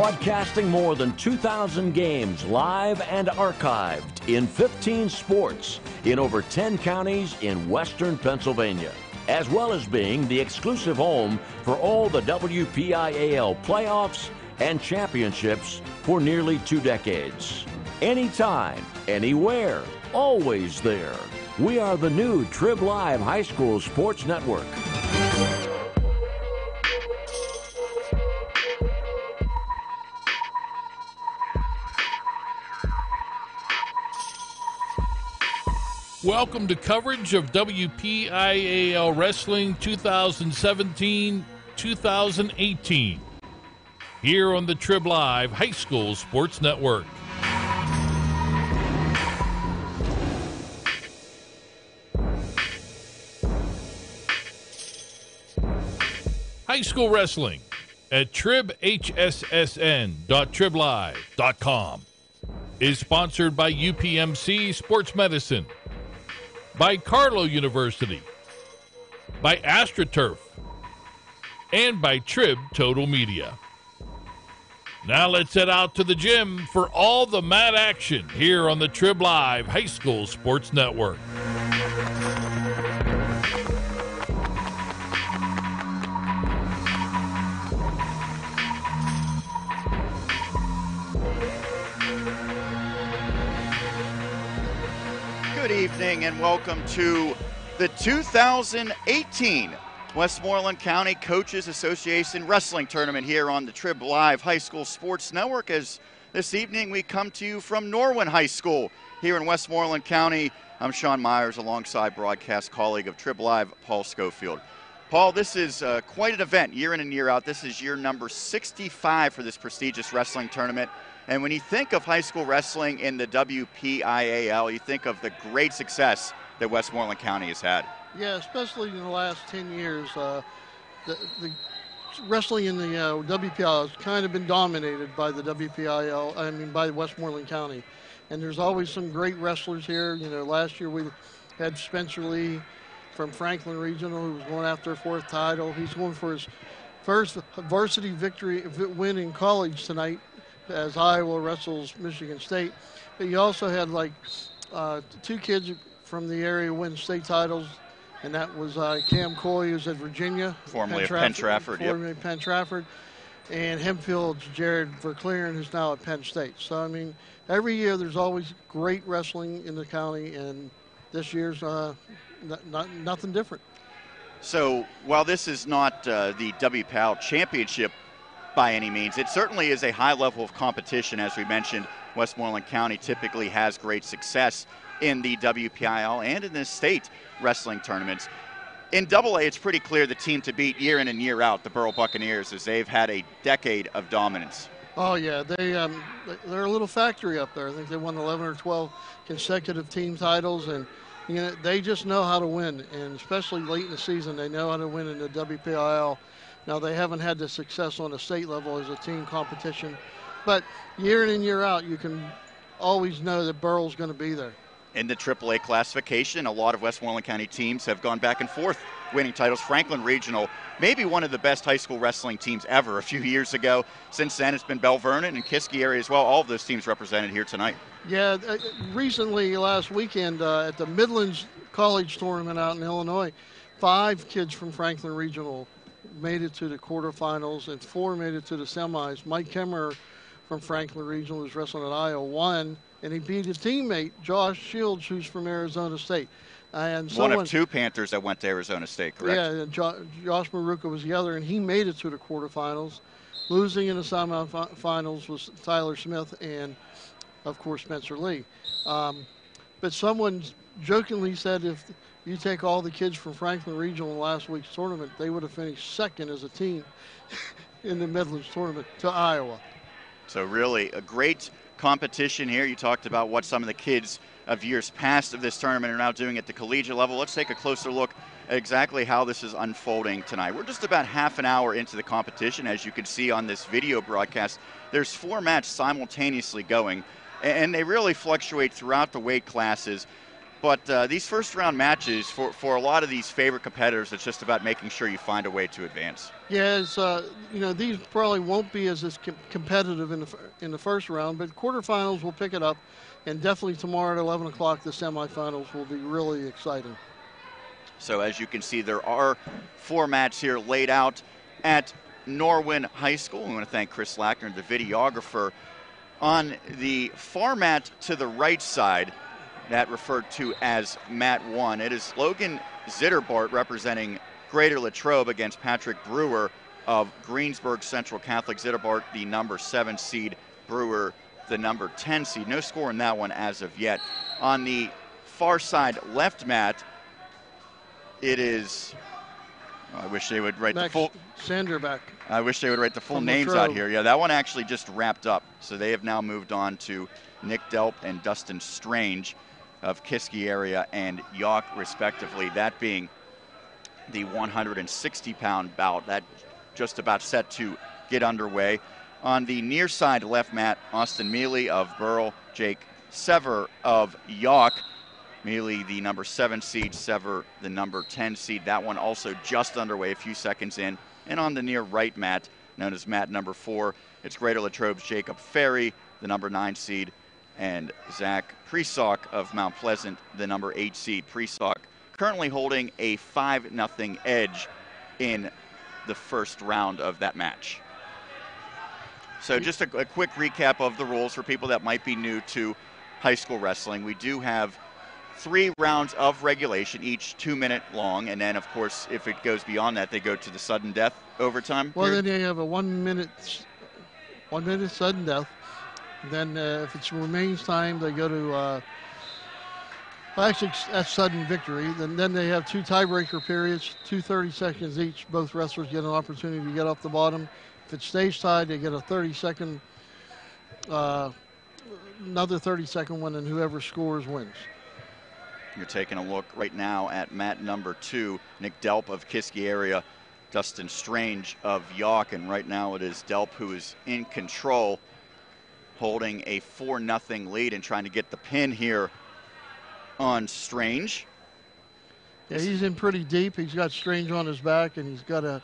Broadcasting more than 2,000 games live and archived in 15 sports in over 10 counties in western Pennsylvania, as well as being the exclusive home for all the WPIAL playoffs and championships for nearly 2 decades. Anytime, anywhere, always there. We are the new Triblive High School Sports Network. Welcome to coverage of WPIAL Wrestling 2017-2018 here on the Triblive High School Sports Network. High school wrestling at tribhssn.triblive.com is sponsored by UPMC Sports Medicine, by Carlow University, by AstroTurf, and by Trib Total Media. Now let's head out to the gym for all the mad action here on the Triblive High School Sports Network. Good evening and welcome to the 2018 Westmoreland County Coaches Association Wrestling Tournament here on the Triblive High School Sports Network. As this evening we come to you from Norwin High School here in Westmoreland County. I'm Sean Meyers alongside broadcast colleague of Triblive, Paul Schofield. Paul, this is quite an event year in and year out. This is year number 65 for this prestigious wrestling tournament. And when you think of high school wrestling in the WPIAL, you think of the great success that Westmoreland County has had. Yeah, especially in the last 10 years. The wrestling in the WPIAL has kind of been dominated by the by Westmoreland County. And there's always some great wrestlers here. You know, last year we had Spencer Lee from Franklin Regional, who was going after a 4th title. He's going for his first varsity win in college tonight, as Iowa wrestles Michigan State. But you also had 2 kids from the area win state titles, and that was Cam Coy, who's at Virginia. Formerly of Penn Trafford. Formerly of Penn Trafford. And Hempfield's Jared Verclaren, who's now at Penn State. So, I mean, every year there's always great wrestling in the county, and this year's nothing different. So, while this is not the WPIAL championship by any means, it certainly is a high level of competition. As we mentioned, Westmoreland County typically has great success in the WPIAL and in the state wrestling tournaments. In AA, it's pretty clear the team to beat year in and year out, the Borough Buccaneers, as they've had a decade of dominance. Oh yeah, they're a little factory up there. I think they won 11 or 12 consecutive team titles, and you know, they just know how to win, and especially late in the season, they know how to win in the WPIAL. Now, they haven't had the success on the state level as a team competition, but year in and year out, you can always know that Borough's going to be there. In the AAA classification, a lot of Westmoreland County teams have gone back and forth winning titles. Franklin Regional, maybe one of the best high school wrestling teams ever a few years ago. Since then, it's been Bell Vernon and Kiski area as well. All of those teams represented here tonight. Yeah, recently, last weekend, at the Midlands College Tournament out in Illinois, 5 kids from Franklin Regional made it to the quarterfinals, and 4 made it to the semis. Mike Kemmer from Franklin Regional, who's wrestling at Iowa, won, and he beat his teammate, Josh Shields, who's from Arizona State. And one of 2 Panthers that went to Arizona State, correct? Yeah, and Josh Maruka was the other, and he made it to the quarterfinals. Losing in the semifinals was Tyler Smith and, of course, Spencer Lee. But someone jokingly said if you take all the kids from Franklin Regional in last week's tournament, they would have finished second as a team in the Midlands tournament to Iowa. So really a great competition here. You talked about what some of the kids of years past of this tournament are now doing at the collegiate level. Let's take a closer look at exactly how this is unfolding tonight. We're just about half an hour into the competition. As you can see on this video broadcast, there's 4 matches simultaneously going, and they really fluctuate throughout the weight classes. But these first-round matches, for a lot of these favorite competitors, it's just about making sure you find a way to advance. Yeah, it's, these probably won't be as competitive in the first round, but quarterfinals will pick it up, and definitely tomorrow at 11 o'clock, the semifinals will be really exciting. So as you can see, there are 4 mats here laid out at Norwin High School. We want to thank Chris Lackner, the videographer. On the far mat to the right side, that referred to as Mat 1. It is Logan Zitterbart representing Greater Latrobe against Patrick Brewer of Greensburg Central Catholic. Zitterbart, the number 7 seed, Brewer, the number 10 seed. No score in that one as of yet. On the far side left mat, it is, I wish they would write Max the full. Sanderbeck. I wish they would write the full From names Latrobe. out here. Yeah, that one actually just wrapped up. So they have now moved on to Nick Delp and Dustin Strange of Kiski area and York, respectively. That being the 160-pound bout. That just about set to get underway. On the near side left mat, Austin Mealy of Burrell, Jake Sever of York. Mealy, the number 7 seed, Sever, the number 10 seed. That one also just underway, a few seconds in. And on the near right mat, known as mat number 4, it's Greater Latrobe's Jacob Ferry, the number 9 seed, and Zach Presock of Mount Pleasant, the number 8 seed. Presock currently holding a 5-0 edge in the first round of that match. So just a quick recap of the rules for people that might be new to high school wrestling. We do have 3 rounds of regulation, each 2-minute long, and then, of course, if it goes beyond that, they go to the sudden death overtime. Well, then they have a 1 minute sudden death. Then if it's remains time, they go to, actually that's sudden victory. Then they have 2 tiebreaker periods, 2 30 seconds each. Both wrestlers get an opportunity to get off the bottom. If it stays tied, they get a 30-second, another 30-second one, and whoever scores wins. You're taking a look right now at mat number 2, Nick Delp of Kiski area, Dustin Strange of York, and right now it is Delp who is in control, holding a 4-0 lead and trying to get the pin here on Strange. Yeah, he's in pretty deep. He's got Strange on his back, and he's got a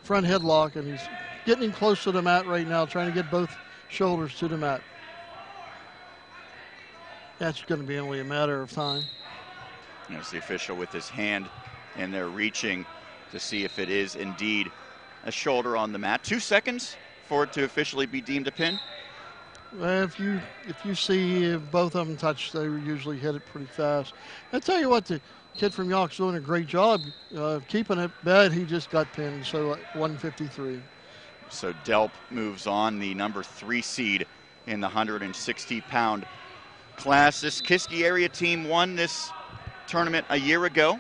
front headlock, and he's getting close to the mat right now, trying to get both shoulders to the mat. That's going to be only a matter of time. There's the official with his hand, and they're reaching to see if it is indeed a shoulder on the mat. 2 seconds for it to officially be deemed a pin. If you see both of them touch, they usually hit it pretty fast. I tell you what, the kid from York's doing a great job keeping it, but he just got pinned, so 153. So Delp moves on, the number 3 seed in the 160-pound class. This Kiski area team won this tournament a year ago.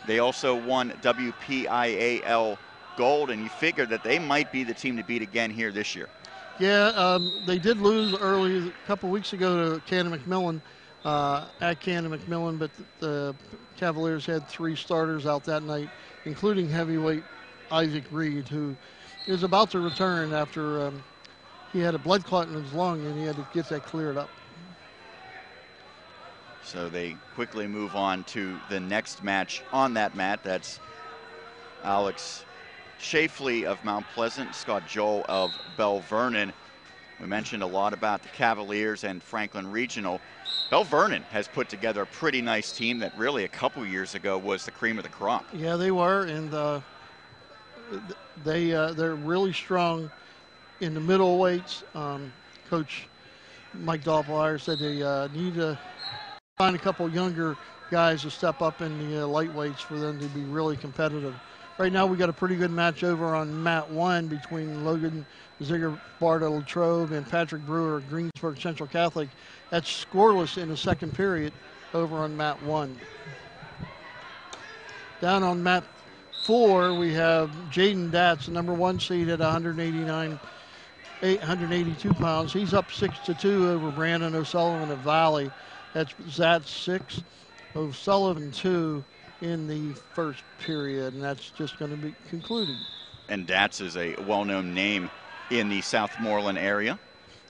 They also won WPIAL gold, and you figure that they might be the team to beat again here this year. Yeah, they did lose early a couple weeks ago to Cannon McMillan at Cannon McMillan, but the Cavaliers had 3 starters out that night, including heavyweight Isaac Reed, who is about to return after he had a blood clot in his lung and he had to get that cleared up. So they quickly move on to the next match on that mat. That's Alex Shafley of Mount Pleasant, Scott Joel of Bell Vernon. We mentioned a lot about the Cavaliers and Franklin Regional. Bell Vernon has put together a pretty nice team that really a couple years ago was the cream of the crop. Yeah, they were, and they're really strong in the middle weights. Coach Mike Doppelheimer said they need to find a couple younger guys to step up in the lightweights for them to be really competitive. Right now we got a pretty good match over on mat 1 between Logan Zitterbart of Latrobe and Patrick Brewer of Greensburg Central Catholic. That's scoreless in the second period over on mat 1. Down on mat 4 we have Jaden Datz, the number 1 seed at 182 pounds. He's up 6-2 over Brandon O'Sullivan of Valley. That's Zat 6, O'Sullivan 2 in the first period, and that's just going to be concluded. And Datz is a well-known name in the Southmoreland area.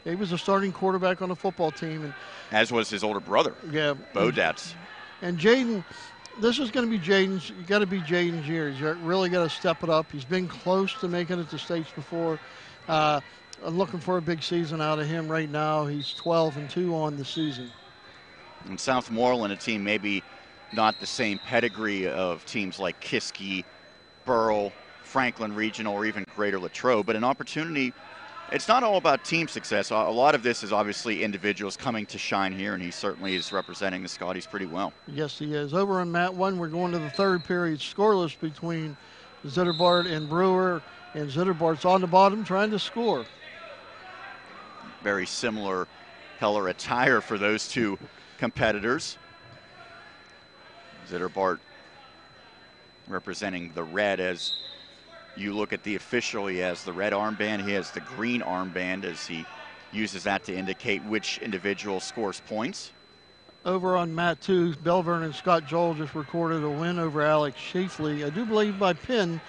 He was a starting quarterback on the football team, and as was his older brother, yeah, Bo Datz. And Jaden, this is going to be Jaden's. You got to be Jaden's year. He's really got to step it up. He's been close to making it to states before. I'm looking for a big season out of him right now. He's 12-2 on the season. And Southmoreland, a team maybe not the same pedigree of teams like Kiski, Burrell, Franklin Regional, or even Greater Latrobe, but an opportunity. It's not all about team success. A lot of this is obviously individuals coming to shine here, and he certainly is representing the Scotties pretty well. Yes, he is. Over on Mat 1, we're going to the third period, scoreless between Zitterbart and Brewer, and Zitterbart's on the bottom trying to score. Very similar color attire for those two competitors. Zitterbart representing the red. As you look at the official, he has the red armband, he has the green armband as he uses that to indicate which individual scores points. Over on Mat 2, Belvern and Scott Joel just recorded a win over Alex Shafley. I do believe by pin.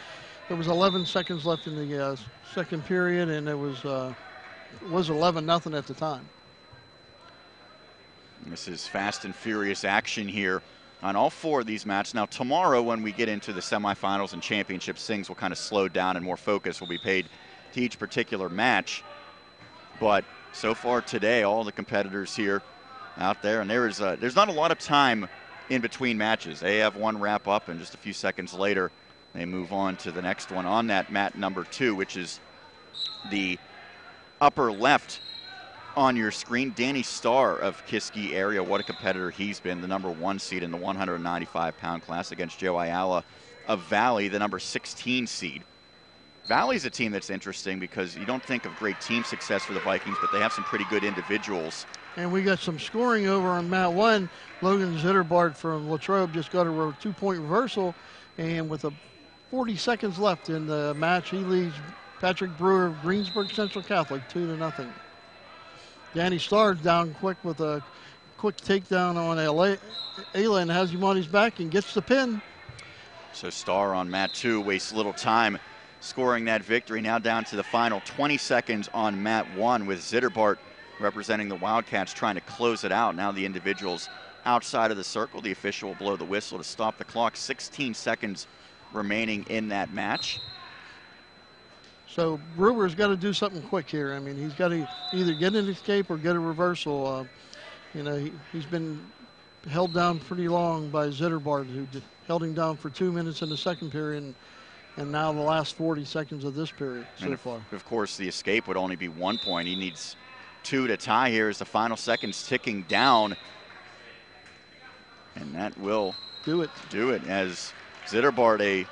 There was 11 seconds left in the second period, and it was 11-0 at the time. This is fast and furious action here on all four of these matches. Now tomorrow, when we get into the semifinals and championships, things will kind of slow down and more focus will be paid to each particular match. But so far today, all the competitors here out there, and there's not a lot of time in between matches. They have one wrap up, and just a few seconds later, they move on to the next one on that mat number 2, which is the upper left on your screen. Danny Starr of Kiski area, what a competitor he's been, the number 1 seed in the 195-pound class against Joe Ayala of Valley, the number 16 seed. Valley's a team that's interesting because you don't think of great team success for the Vikings, but they have some pretty good individuals. And we got some scoring over on Mat 1. Logan Zitterbart from Latrobe just got a 2-point reversal, and with 40 seconds left in the match, he leads Patrick Brewer of Greensburg Central Catholic 2-0. Danny Starr's down quick with a quick takedown on Ayla and has him on his back and gets the pin. So Starr on Mat 2 wastes little time scoring that victory. Now down to the final 20 seconds on Mat 1 with Zitterbart representing the Wildcats trying to close it out. Now the individuals outside of the circle. The official will blow the whistle to stop the clock. 16 seconds remaining in that match. So Brewer's got to do something quick here. I mean, he's got to either get an escape or get a reversal. He's been held down pretty long by Zitterbart, who held him down for 2 minutes in the second period, and now the last 40 seconds of this period so far. Of course, the escape would only be 1 point. He needs 2 to tie here as the final seconds ticking down. And that will do it as Zitterbart, a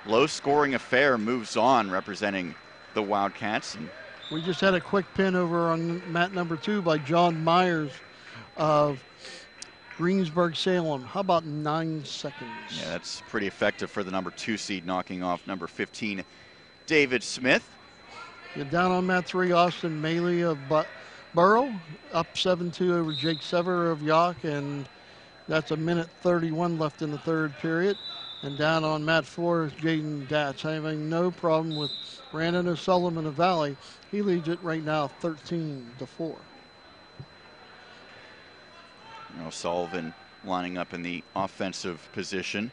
low-scoring affair, moves on representing the Wildcats. And we just had a quick pin over on mat number 2 by John Meyers of Greensburg Salem. How about 9 seconds? Yeah, that's pretty effective for the number 2 seed, knocking off number 15, David Smith. You're down on mat 3, Austin Maley of Burrow, up 7-2 over Jake Sever of York, and that's 1:31 left in the third period. And down on mat 4 is Jaden Datch, having no problem with Brandon O'Sullivan of Valley. He leads it right now 13-4. O'Sullivan lining up in the offensive position.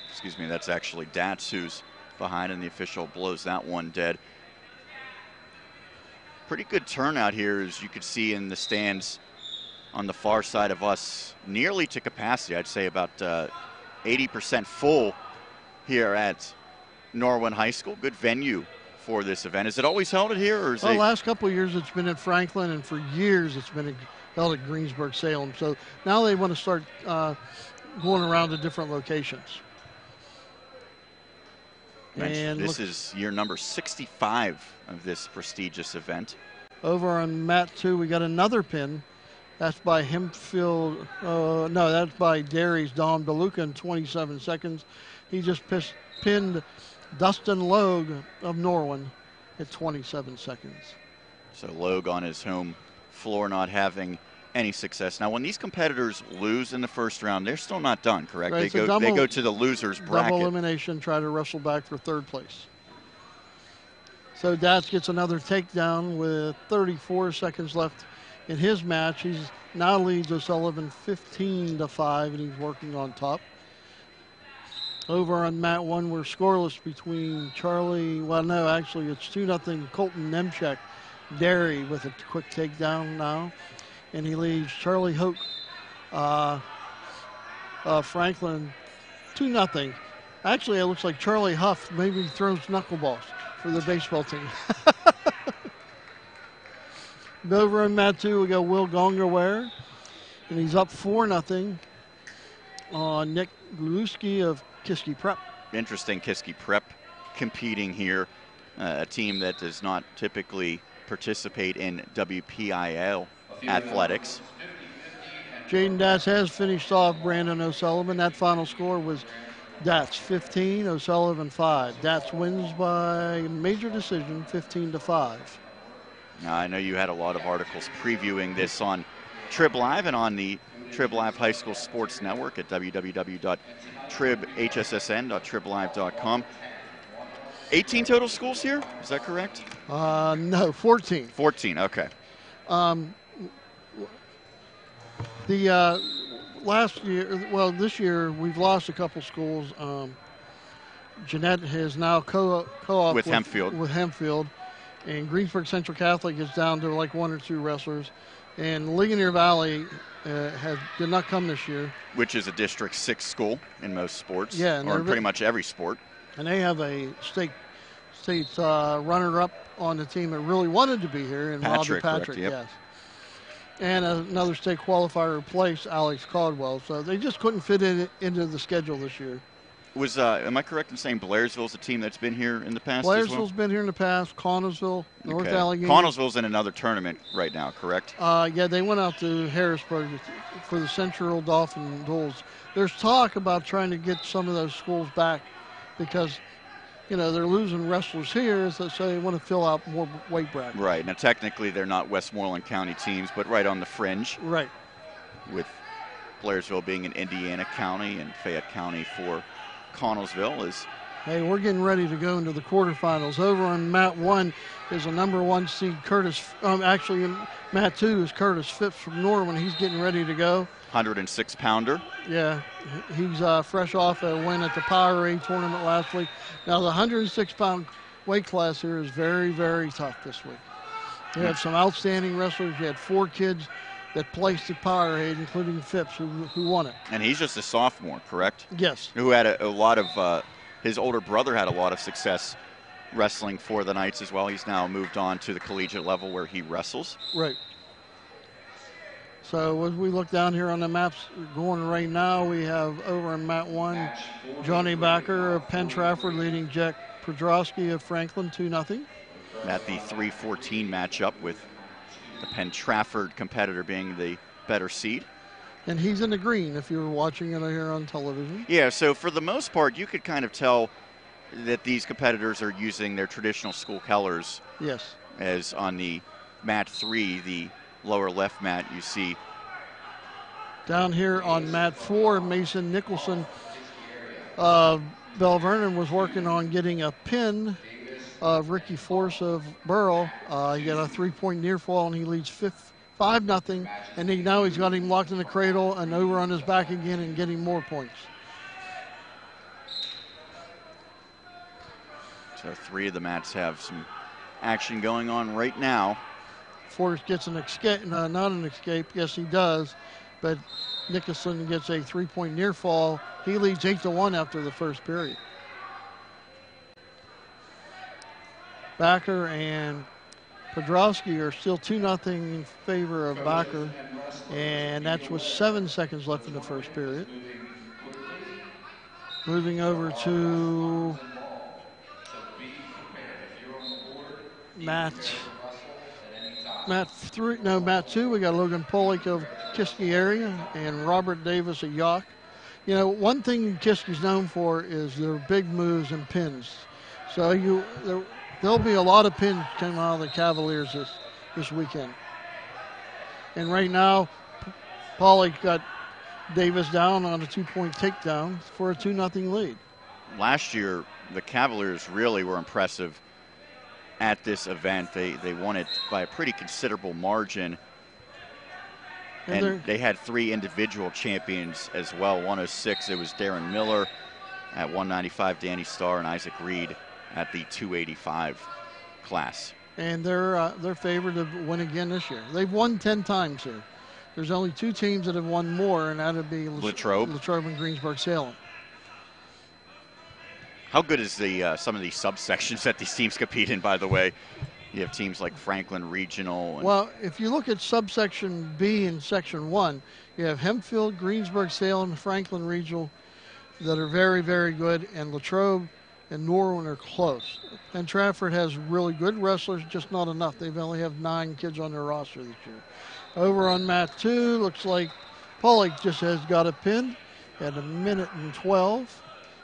Excuse me, that's actually Datch who's behind, and the official blows that one dead. Pretty good turnout here, as you could see in the stands on the far side of us, nearly to capacity. I'd say about 80% full here at Norwin High School. Good venue for this event. Is it always held at here, or is the last couple of years it's been at Franklin, and for years it's been held at Greensburg Salem. So now they want to start going around to different locations. And this is year number 65 of this prestigious event. Over on mat 2, we got another pin. That's by Hempfield. That's by Derry's Don DeLuca in 27 seconds. He just pinned Dustin Logue of Norwin at 27 seconds. So Logue on his home floor, not having any success. Now, when these competitors lose in the first round, they're still not done, correct? Right, they go to the losers bracket. Double elimination, try to wrestle back for third place. So Datch gets another takedown with 34 seconds left in his match. He's now leads O'Sullivan 15-5, and he's working on top. Over on mat 1, we're scoreless between Charlie. Well, no, actually, it's 2-0 Colton Nemchek Derry with a quick takedown now, and he leads Charlie Hoke Franklin 2-0. Actually, it looks like Charlie Huff maybe throws knuckleballs for the baseball team. Over on mat 2, we got Will Gongerware, and he's up 4-0 on Nick Gluski of Kiski Prep. Interesting, Kiski Prep competing here, a team that does not typically participate in WPIL athletics. Jaden Datz has finished off Brandon O'Sullivan. That final score was Datz 15, O'Sullivan 5. Datz wins by major decision, 15-5. Now, I know you had a lot of articles previewing this on Triblive and on the Triblive High School Sports Network at www.tribhssn.triblive.com. 18 total schools here, is that correct? No, 14. 14, okay. The last year, well, this year we've lost a couple schools. Jeanette has now co-op with Hempfield, and Greensburg Central Catholic is down to like 1 or 2 wrestlers, and Ligonier Valley did not come this year. Which is a District 6 school in most sports, yeah, and or in pretty much every sport. And they have a state runner-up on the team that really wanted to be here, and Robbie Patrick, correct, yep. Yes. And another state qualifier replaced Alex Caldwell, so they just couldn't fit into the schedule this year. Am I correct in saying Blairsville's a team that's been here in the past? Blairsville's been here in the past. Connellsville, North Allegheny. Connellsville's in another tournament right now, correct? Yeah, they went out to Harrisburg for the Central Dolphin Bulls. There's talk about trying to get some of those schools back because, you know, they're losing wrestlers here, so they want to fill out more weight brackets. Right. Now, technically, they're not Westmoreland County teams, but right on the fringe. Right. With Blairsville being in Indiana County and Fayette County for Connellsville is. Hey, we're getting ready to go into the quarterfinals. Over on mat 1 is a number 1 seed, Curtis. Actually, in mat 2 is Curtis Phipps from Norwin. He's getting ready to go. 106-pounder. Yeah, he's fresh off a win at the Powerade tournament last week. Now, the 106-pound weight class here is very, very tough this week. You have some outstanding wrestlers. You had 4 kids that placed at Powerade, including Phipps, who won it. And he's just a sophomore, correct? Yes. Who had a lot of, his older brother had a lot of success wrestling for the Knights as well. He's now moved on to the collegiate level where he wrestles. Right. So as we look down here on the maps going right now, we have over in mat 1, Johnny Backer of Penn Trafford leading Jack Podrosky of Franklin 2-0. At the 3-14 matchup with the Penn Trafford competitor being the better seed. And he's in the green if you were watching it here on television. Yeah, so for the most part, you could kind of tell that these competitors are using their traditional school colors. Yes. As on the mat 3, the lower left mat, you see. Down here on mat 4, Mason Nicholson of Bell Vernon was working on getting a pin of Ricky Force of Burrell. He got a 3-point near fall, and he leads 5-0. And now he's got him locked in the cradle and over on his back again and getting more points. So 3 of the mats have some action going on right now. Force gets an escape, not an escape. Yes, he does. But Nicholson gets a 3-point near fall. He leads 8-1 after the first period. Backer and Podrosky are still 2-0 in favor of Backer, and that's with 7 seconds left in the first period. Moving over to mat 2, we got Logan Polick of Kiski area and Robert Davis of York. You know, one thing Kiski's known for is their big moves and pins. So there'll be a lot of pins coming out of the Cavaliers this weekend. And right now, Polick got Davis down on a 2-point takedown for a 2-0 lead. Last year, the Cavaliers really were impressive at this event. They won it by a pretty considerable margin. And they had 3 individual champions as well. 106, it was Darren Miller. At 195, Danny Starr and Isaac Reed at the 285 class. And they're favored to win again this year. They've won 10 times here. There's only 2 teams that have won more, and that would be Latrobe and Greensburg-Salem. How good is the some of these subsections that these teams compete in, by the way? You have teams like Franklin Regional. Well, if you look at subsection B in section 1, you have Hempfield, Greensburg-Salem, Franklin Regional that are very, very good, and Latrobe and Norwin are close. And Trafford has really good wrestlers, just not enough. They've only have 9 kids on their roster this year. Over on mat 2, looks like Pollock just has got a pin at 1:12.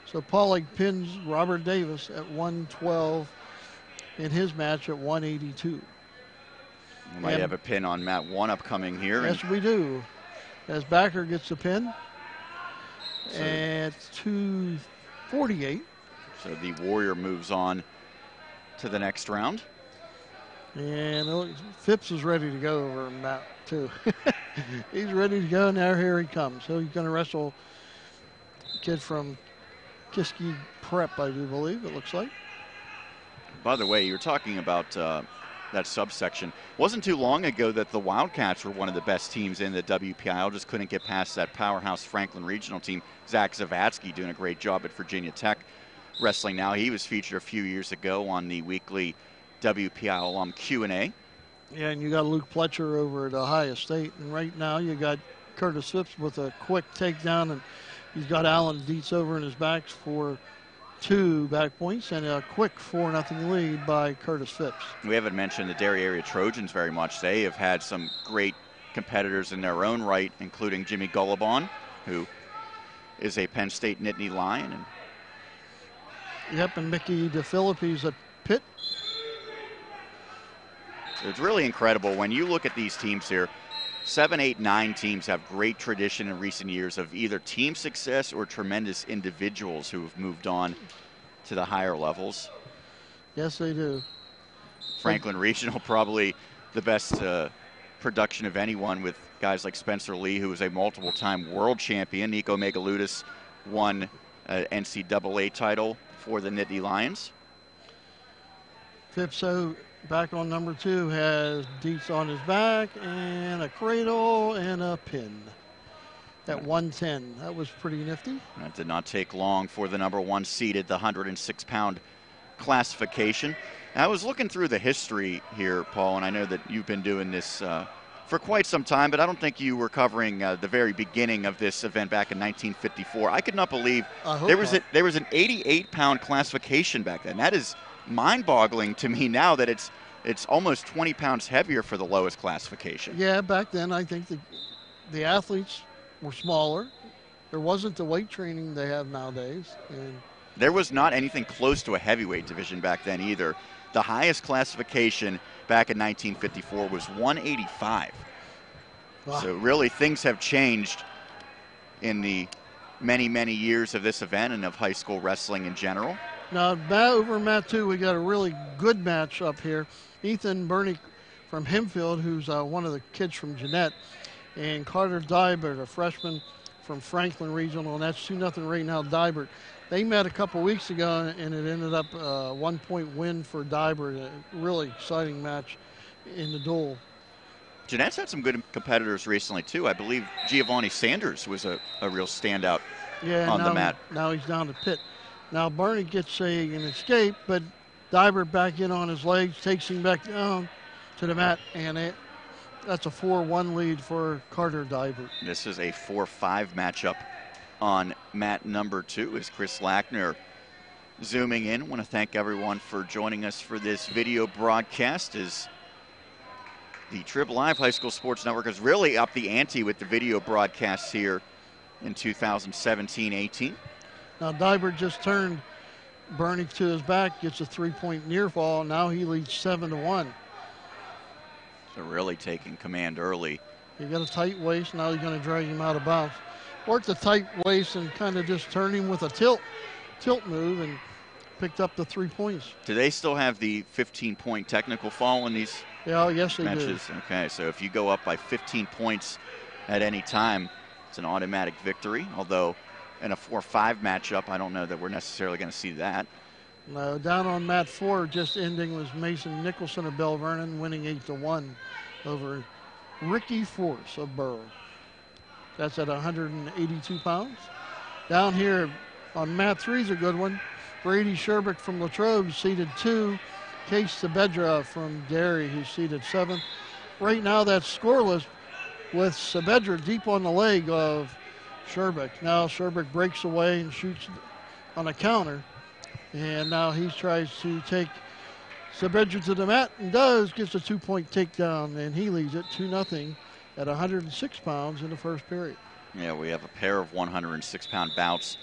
So Pollock pins Robert Davis at 1:12 in his match at 182. We might have a pin on mat 1 upcoming here. Yes, we do. As Backer gets the pin at 2:48. So the Warrior moves on to the next round. And Phipps is ready to go over mat 2. He's ready to go. Now here he comes. So he's going to wrestle a kid from Kiski Prep, I do believe, it looks like. By the way, you were talking about that subsection. Wasn't too long ago that the Wildcats were one of the best teams in the WPIL, just couldn't get past that powerhouse Franklin Regional team. Zach Zavatsky doing a great job at Virginia Tech wrestling now. He was featured a few years ago on the weekly WPIL alum Q&A. Yeah, and you got Luke Pletcher over at Ohio State, and right now you got Curtis Phipps with a quick takedown, and he's got Alan Dietz over in his backs for 2 back points and a quick 4-0 lead by Curtis Phipps. We haven't mentioned the Derry area Trojans very much. They have had some great competitors in their own right, including Jimmy Gullibon, who is a Penn State Nittany Lion. Yep, and Mickey DeFilippi's at Pitt. It's really incredible when you look at these teams here. 7, 8, 9 teams have great tradition in recent years of either team success or tremendous individuals who have moved on to the higher levels. Yes, they do. Franklin Regional, probably the best production of anyone, with guys like Spencer Lee, who was a multiple-time world champion. Nico Megaludis won an NCAA title for the Nittany Lions. Phipps, back on number 2, has Dietz on his back and a cradle and a pin at 110. That was pretty nifty. That did not take long for the number 1 seeded, the 106-pound classification. I was looking through the history here, Paul, and I know that you've been doing this for quite some time, but I don't think you were covering the very beginning of this event back in 1954. I could not believe there was an 88-pound classification back then. That is mind-boggling to me now that it's almost 20 pounds heavier for the lowest classification. Yeah, back then I think the athletes were smaller. There wasn't the weight training they have nowadays. And there was not anything close to a heavyweight division back then either. The highest classification back in 1954 was 185. Wow. So really things have changed in the many, many years of this event and of high school wrestling in general. Now, over mat 2, we got a really good match up here. Ethan Bernick from Hempfield, who's one of the kids from Jeanette, and Carter Dybert, a freshman from Franklin Regional, and that's 2-0 right now, Dybert. They met a couple weeks ago, and it ended up a 1-point win for Dybert. A really exciting match in the duel. Jeanette's had some good competitors recently, too. I believe Giovanni Sanders was a real standout on the mat. Now he's down to Pitt. Now Barney gets an escape, but Dybert back in on his legs, takes him back down to the mat, and that's a 4-1 lead for Carter Dybert. This is a 4-5 matchup on mat number 2 as Chris Lackner zooming in. I want to thank everyone for joining us for this video broadcast as the Triblive High School Sports Network has really upped the ante with the video broadcasts here in 2017-18. Now Dybert just turned Bernick to his back, gets a 3-point near fall. Now he leads 7-1. So really taking command early. He got a tight waist. Now he's going to drag him out of bounds. Worked the tight waist and kind of just turned him with a tilt move and picked up the 3 points. Do they still have the 15-point technical fall in these yes, they matches? do. Okay, so if you go up by 15 points at any time, it's an automatic victory. Although in a 4-5 matchup, I don't know that we're necessarily going to see that. No, down on mat 4, just ending, was Mason Nicholson of Bell Vernon, winning 8-1 over Ricky Force of Burrow. That's at 182 pounds. Down here on mat 3 is a good one. Brady Sherbick from Latrobe, seeded 2. Case Saavedra from Derry, who's seeded 7th. Right now that's scoreless with Saavedra deep on the leg of Sherbick. Now Sherbick breaks away and shoots on a counter. And now he tries to take Saavedra to the mat and gets a 2-point takedown, and he leads it 2-0 at 106 pounds in the first period. Yeah, we have a pair of 106-pound bouts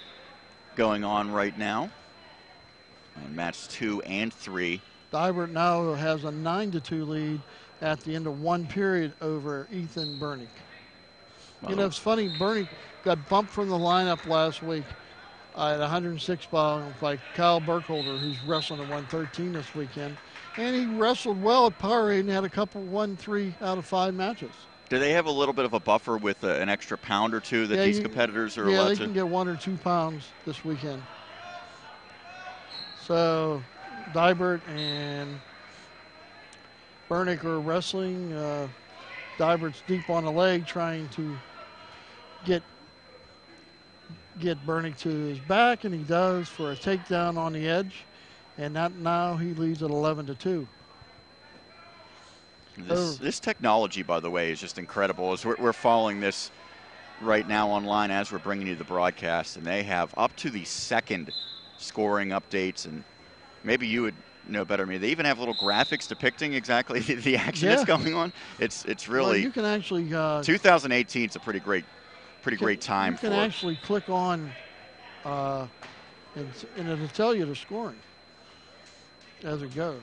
going on right now. And match 2 and 3. Dybert now has a 9-2 lead at the end of one period over Ethan Bernick. You know, it's funny, Bernick got bumped from the lineup last week at 106 pounds by Kyle Burkholder, who's wrestling at 113 this weekend. And he wrestled well at Power 8 and had a couple 1-3 out of 5 matches. Do they have a little bit of a buffer with an extra pound or two that these competitors are allowed to? Yeah, they can get 1 or 2 pounds this weekend. So Dybert and Bernick are wrestling. Dybert's deep on the leg trying to get Bernick to his back, and he does for a takedown on the edge. And now he leads at 11-2. This technology, by the way, is just incredible. As we're following this right now online as we're bringing you the broadcast, and they have up to the second scoring updates, and maybe you would know better than me. They even have little graphics depicting exactly the action that's going on. It's really, well, you can actually 2018 is a pretty great time. You can actually click on and it'll tell you the scoring as it goes.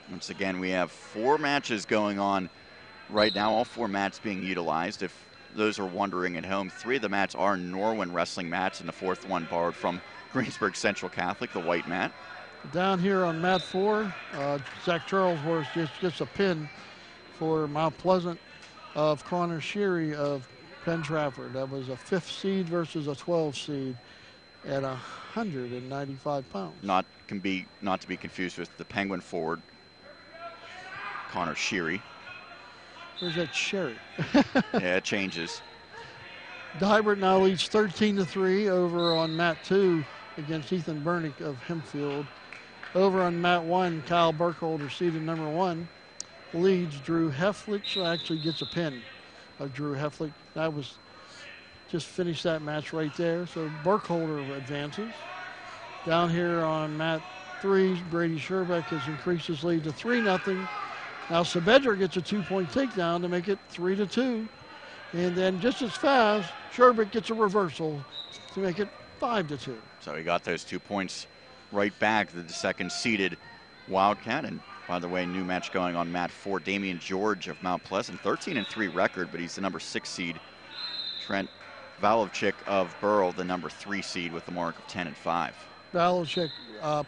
Once again, we have 4 matches going on right now, all 4 mats being utilized. If those are wondering at home, 3 of the mats are Norwin wrestling mats, and the 4th one borrowed from Greensburg Central Catholic, the white mat. Down here on mat 4, Zach Charlesworth just gets a pin for Mount Pleasant of Connor Sheary of Penn Trafford. That was a 5th seed versus a 12 seed at 195 pounds. Not to be confused with the Penguin forward, Connor Sheary. Where's that Sherry? Yeah, it changes. Dybert now leads 13-3 over on mat 2 against Ethan Bernick of Hempfield. Over on mat 1, Kyle Burkholder, seeded number 1, leads Drew Heflick. So actually gets a pin of Drew Heflick. That was just finished that match right there. So Burkholder advances. Down here on mat 3, Brady Sherbick has increased his lead to 3-0. Now Saavedra gets a 2-point takedown to make it 3-2. And then just as fast, Sherbick gets a reversal to make it 5-2. So he got those 2 points right back, the second seeded Wildcat. And by the way, new match going on mat 4, Damian George of Mount Pleasant, 13-3 record, but he's the number 6 seed. Trent Valovchik of Burrell, the number 3 seed with the mark of 10-5. Valovchik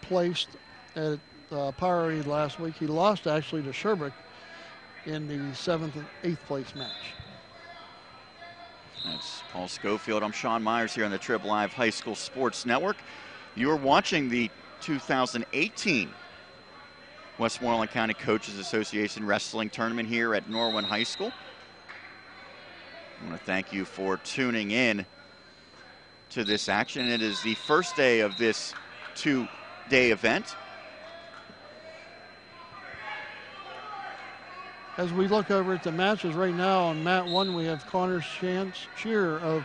placed at Power 8 last week. He lost actually to Sherbick in the 7th and 8th place match. That's Paul Schofield. I'm Sean Meyers here on the Triblive High School Sports Network. You're watching the 2018 Westmoreland County Coaches Association Wrestling Tournament here at Norwin High School. I want to thank you for tuning in to this action. It is the first day of this 2-day event. As we look over at the matches right now, on mat 1 we have Connor Shearer of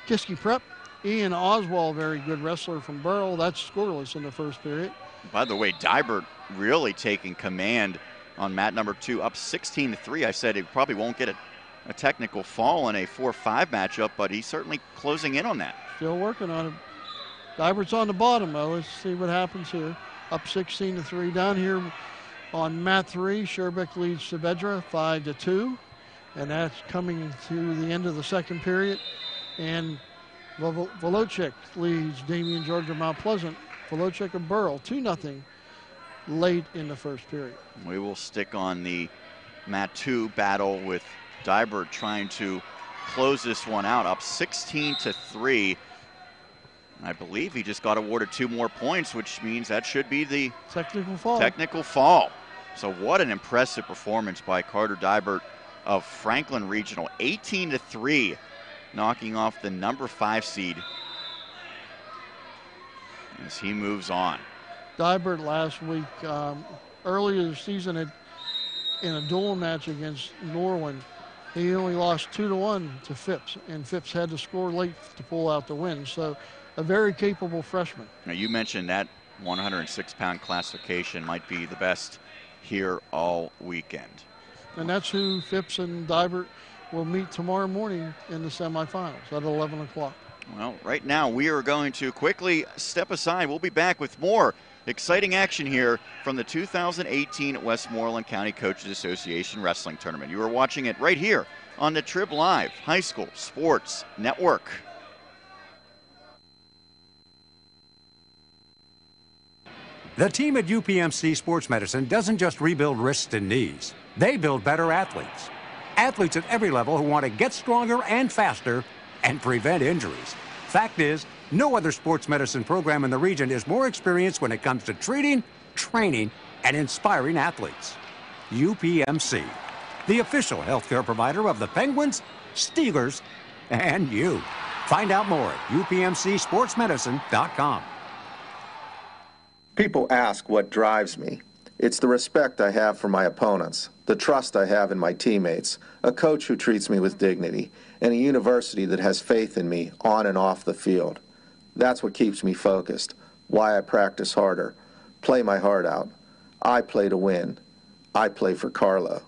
Kiski Prep. Ian Oswald, very good wrestler from Burrell. That's scoreless in the first period. By the way, Dybert really taking command on mat number 2, up 16-3. I said he probably won't get a technical fall in a 4-5 matchup, but he's certainly closing in on that. Still working on it. Dybert's on the bottom, though. Let's see what happens here. Up 16-3. Down here on mat 3, Sherbick leads Saavedra 5-2, and that's coming to the end of the second period. And Volocek leads Damian George of Mount Pleasant. Volocek of Burrell 2-0 late in the first period. We will stick on the Mat 2 battle with Dybert trying to close this one out, up 16-3. I believe he just got awarded 2 more points, which means that should be the technical fall. So what an impressive performance by Carter Dybert of Franklin Regional. 18-3, knocking off the number 5 seed as he moves on. Dybert last week, earlier this season in a duel match against Norwin, he only lost 2-1 to Phipps, and Phipps had to score late to pull out the win. So a very capable freshman. Now you mentioned that 106-pound classification might be the best here all weekend. And that's who Phipps and Dybert will meet tomorrow morning in the semifinals at 11 o'clock. Well, right now we are going to quickly step aside. We'll be back with more exciting action here from the 2018 Westmoreland County Coaches Association Wrestling Tournament. You are watching it right here on the Triblive High School Sports Network. The team at UPMC Sports Medicine doesn't just rebuild wrists and knees. They build better athletes. Athletes at every level who want to get stronger and faster and prevent injuries. Fact is, no other sports medicine program in the region is more experienced when it comes to treating, training, and inspiring athletes. UPMC, the official healthcare provider of the Penguins, Steelers, and you. Find out more at upmcsportsmedicine.com. People ask what drives me. It's the respect I have for my opponents, the trust I have in my teammates, a coach who treats me with dignity, and a university that has faith in me on and off the field. That's what keeps me focused, why I practice harder, play my heart out. I play to win. I play for Carlo.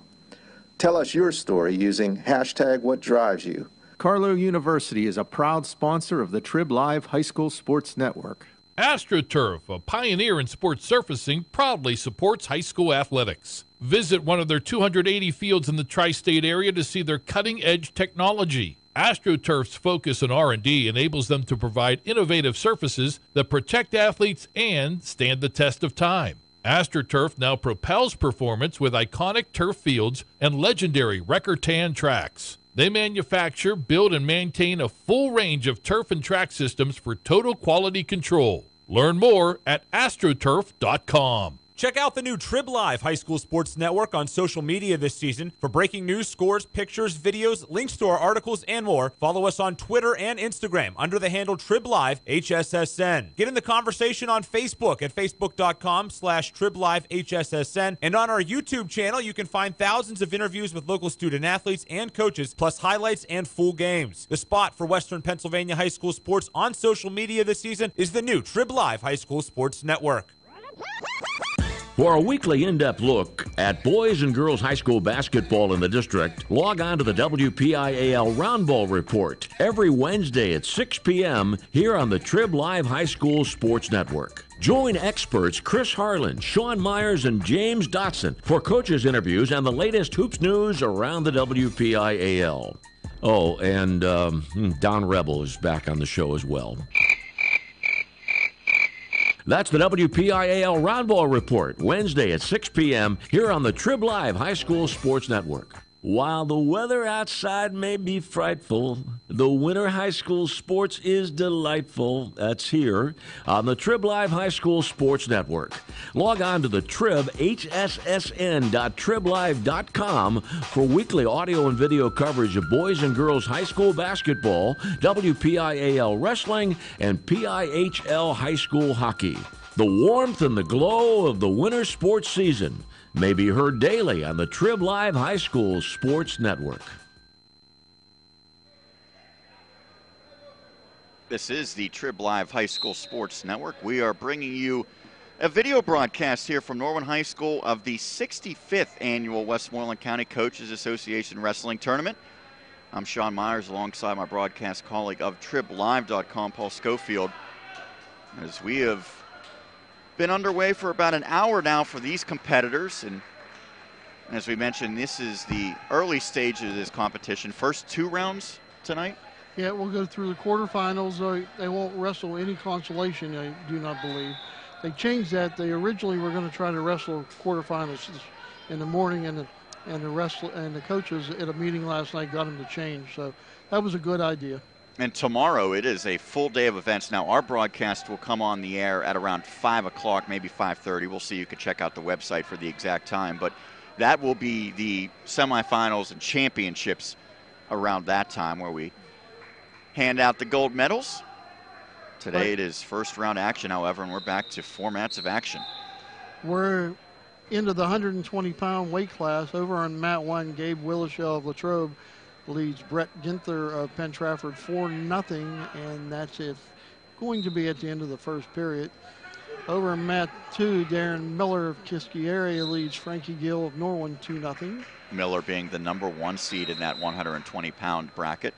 Tell us your story using #WhatDriveSYou. Carlo University is a proud sponsor of the Triblive High School Sports Network. AstroTurf, a pioneer in sports surfacing, proudly supports high school athletics. Visit one of their 280 fields in the tri-state area to see their cutting-edge technology. AstroTurf's focus on R&D enables them to provide innovative surfaces that protect athletes and stand the test of time. AstroTurf now propels performance with iconic turf fields and legendary Recor-Tan tracks. They manufacture, build, and maintain a full range of turf and track systems for total quality control. Learn more at astroturf.com. Check out the new Triblive High School Sports Network on social media this season for breaking news, scores, pictures, videos, links to our articles, and more. Follow us on Twitter and Instagram under the handle Triblive HSSN. Get in the conversation on Facebook at facebook.com/Triblive HSSN. And on our YouTube channel, you can find thousands of interviews with local student athletes and coaches, plus highlights and full games. The spot for Western Pennsylvania high school sports on social media this season is the new Triblive High School Sports Network. For a weekly in-depth look at boys and girls high school basketball in the district, log on to the WPIAL Round Ball Report every Wednesday at 6 p.m. here on the Triblive High School Sports Network. Join experts Chris Harlan, Sean Meyers, and James Dotson for coaches' interviews and the latest hoops news around the WPIAL. Oh, and Don Rebel is back on the show as well. That's the WPIAL Roundball Report, Wednesday at 6 p.m. here on the Triblive High School Sports Network. While the weather outside may be frightful, the winter high school sports is delightful. That's here on the Triblive High School Sports Network. Log on to the Trib, hssn.triblive.com for weekly audio and video coverage of boys and girls high school basketball, WPIAL wrestling, and PIHL high school hockey. The warmth and the glow of the winter sports season may be heard daily on the Triblive High School Sports Network. This is the Triblive High School Sports Network. We are bringing you a video broadcast here from Norwin High School of the 65th Annual Westmoreland County Coaches Association Wrestling Tournament. I'm Sean Meyers alongside my broadcast colleague of TribLive.com, Paul Schofield, as we have been underway for about an hour now for these competitors, and as we mentioned, this is the early stage of this competition. First 2 rounds tonight. Yeah, we'll go through the quarterfinals. They won't wrestle any consolation, I do not believe. They changed that. They originally were going to try to wrestle quarterfinals in the morning and and the coaches at a meeting last night got them to change. So that was a good idea. And tomorrow it is a full day of events. Now our broadcast will come on the air at around 5 o'clock, maybe 5:30. We'll see. You can check out the website for the exact time. But that will be the semifinals and championships around that time, where we hand out the gold medals. Today it is first round action, however, and we're back to formats of action. We're into the 120-pound weight class. Over on mat 1, Gabe Willishell of Latrobe leads Brett Ginther of Penn Trafford 4-0, and that's it. Going to be at the end of the first period. Over in mat 2, Darren Miller of Kiski area leads Frankie Gill of Norwin 2-0. Miller being the number 1 seed in that 120-pound bracket.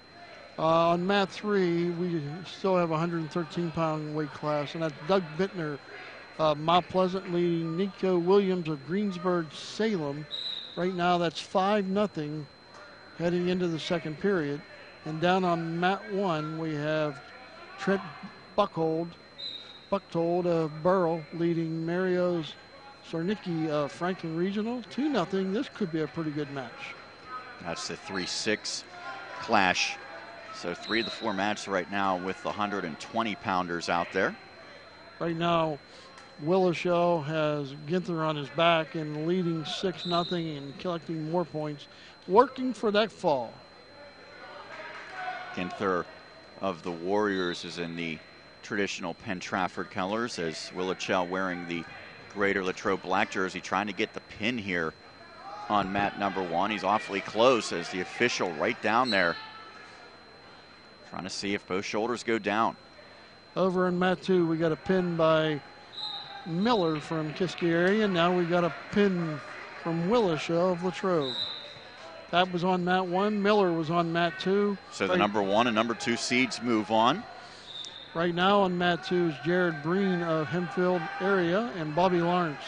On mat 3, we still have a 113-pound weight class, and that's Doug Bittner of Mount Pleasant leading Nico Williams of Greensburg Salem. Right now that's 5-0 heading into the second period. And down on mat 1, we have Trent Buchtold of Burrell leading Marios Sornicki of Franklin Regional 2-0. This could be a pretty good match. That's the 3-6 clash. So 3 of the 4 matches right now with the 120-pounders out there. Right now, Willishell has Ginther on his back and leading 6-0 and collecting more points, working for that fall. Ginther of the Warriors is in the traditional Penn Trafford colors, as Willishell wearing the Greater Latrobe black jersey, trying to get the pin here on mat number 1. He's awfully close as the official right down there, trying to see if both shoulders go down. Over in mat 2, we got a pin by Miller from Kiski area. Now we got a pin from Willishell of Latrobe. That was on mat 1. Miller was on mat 2. So the number 1 and number 2 seeds move on. Right now on mat 2 is Jared Breen of Hempfield area and Bobby Lawrence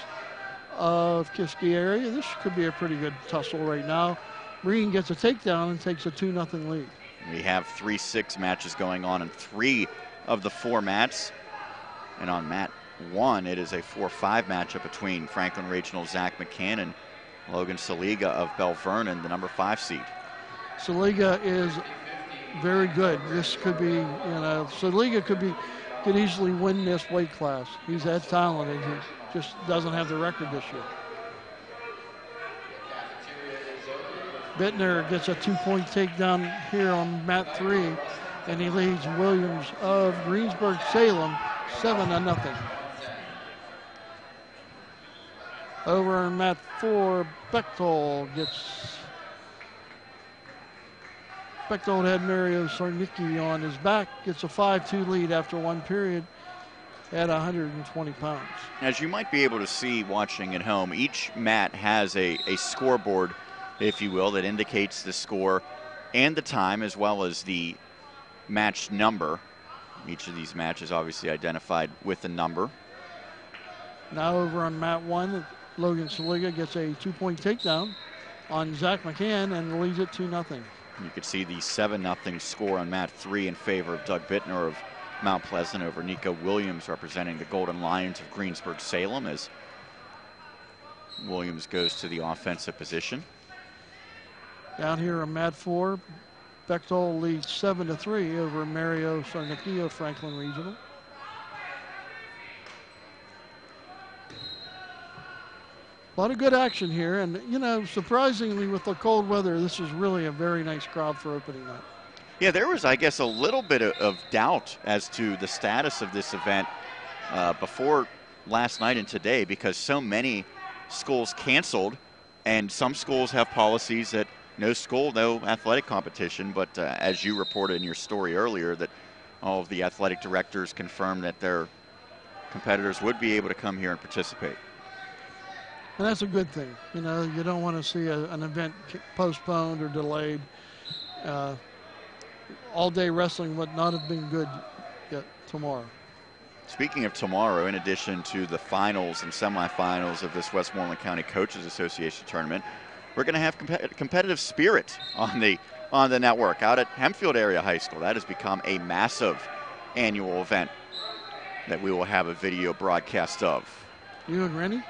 of Kiski area. This could be a pretty good tussle right now. Breen gets a takedown and takes a 2-0 lead. We have 3-6 matches going on in 3 of the 4 mats. And on mat 1, it is a 4-5 matchup between Franklin Regional Zach McCann and Logan Saliga of Bell Vernon, the number 5 seed. Saliga is very good. This could be, Saliga could easily win this weight class. He's that talented. He just doesn't have the record this year. Bittner gets a 2-point takedown here on mat 3, and he leads Williams of Greensburg Salem 7-0. Over on mat 4, Bechtold had Mario Sornicki on his back, gets a 5-2 lead after 1 period at 120 pounds. As you might be able to see watching at home, each mat has a scoreboard, if you will, that indicates the score and the time, as well as the match number. Each of these matches obviously identified with a number. Now over on mat 1, Logan Saliga gets a 2-point takedown on Zach McCann and leads it 2-0. You could see the 7-0 score on mat 3 in favor of Doug Bittner of Mount Pleasant over Nico Williams, representing the Golden Lions of Greensburg Salem, as Williams goes to the offensive position. Down here on mat 4, Bechtold leads 7-3 over Mario Sornicki of Franklin Regional. A lot of good action here, and surprisingly with the cold weather, this is really a very nice crowd for opening night. Yeah, there was, I guess, a little bit of doubt as to the status of this event before last night and today, because so many schools canceled, and some schools have policies that no school, no athletic competition, but as you reported in your story earlier, that all of the athletic directors confirmed that their competitors would be able to come here and participate. And that's a good thing. You don't want to see an event postponed or delayed. All-day wrestling would not have been good yet tomorrow. Speaking of tomorrow, in addition to the finals and semifinals of this Westmoreland County Coaches Association tournament, we're going to have competitive spirit on the network out at Hempfield Area High School. That has become a massive annual event that we will have a video broadcast of. You and Rennie?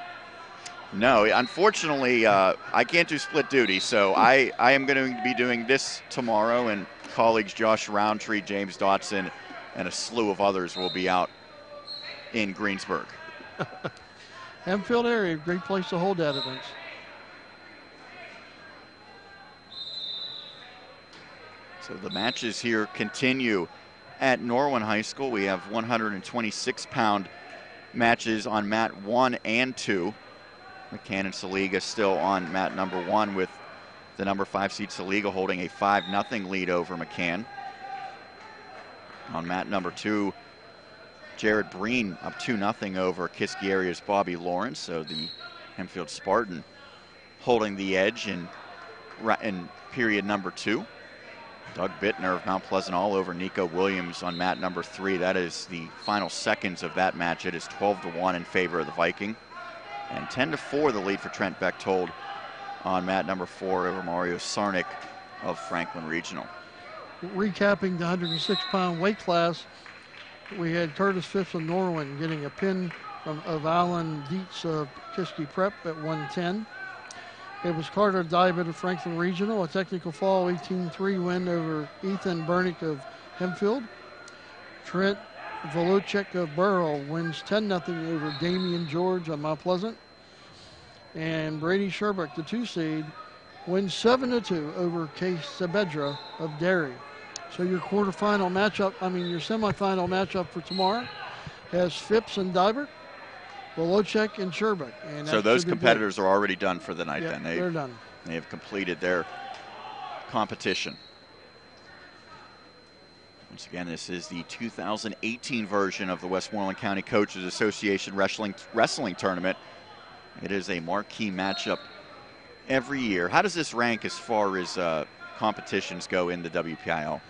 No, unfortunately, I can't do split duty, so I am going to be doing this tomorrow, and colleagues Josh Roundtree, James Dotson, and a slew of others will be out in Greensburg. Hempfield area, great place to hold that event. So the matches here continue at Norwin High School. We have 126-pound matches on mat 1 and 2. McCann and Saliga still on mat number 1, with the number 5 seed Saliga holding a 5-0 lead over McCann. On mat number 2, Jared Breen up 2-0 over Kiski area's Bobby Lawrence. So the Hempfield Spartan holding the edge in period number 2. Doug Bittner of Mount Pleasant all over Nico Williams on mat number 3. That is the final seconds of that match. It is 12-1 in favor of the Viking. And 10-4 the lead for Trent Bechtold on mat number 4 over Mario Sarnik of Franklin Regional. Recapping the 106-pound weight class, we had Curtis Phipps of Norwin getting a pin of Alan Dietz of Kiski Prep at 110. It was Carter Dybit of Franklin Regional, a technical fall 18-3 win over Ethan Bernick of Hempfield. Trent Volocek of Burrell wins 10-0 over Damian George of Mount Pleasant. And Brady Sherbeck, the 2 seed, wins 7-2 over Case Saavedra of Derry. So your your semifinal matchup for tomorrow has Phipps and Dybert, Volocek and Sherbeck. And so those competitors are already done for the night. Yeah, then they're done. They have completed their competition. Once again, this is the 2018 version of the Westmoreland County Coaches Association Wrestling Tournament. It is a marquee matchup every year. How does this rank as far as competitions go in the WPIL?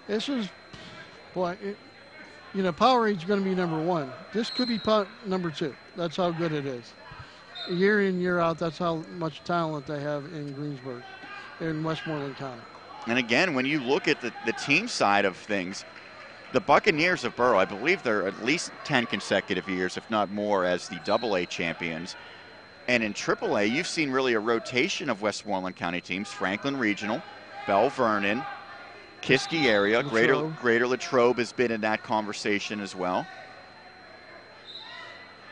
This is, boy, Powerade is going to be number 1. This could be number 2. That's how good it is. Year in, year out, that's how much talent they have in Greensburg, in Westmoreland County. And again, when you look at the team side of things, the Buccaneers of Borough, I believe they're at least 10 consecutive years, if not more, as the AA champions. And in AAA, you've seen really a rotation of Westmoreland County teams. Franklin Regional, Bell Vernon, Kiski area, Greater Latrobe has been in that conversation as well.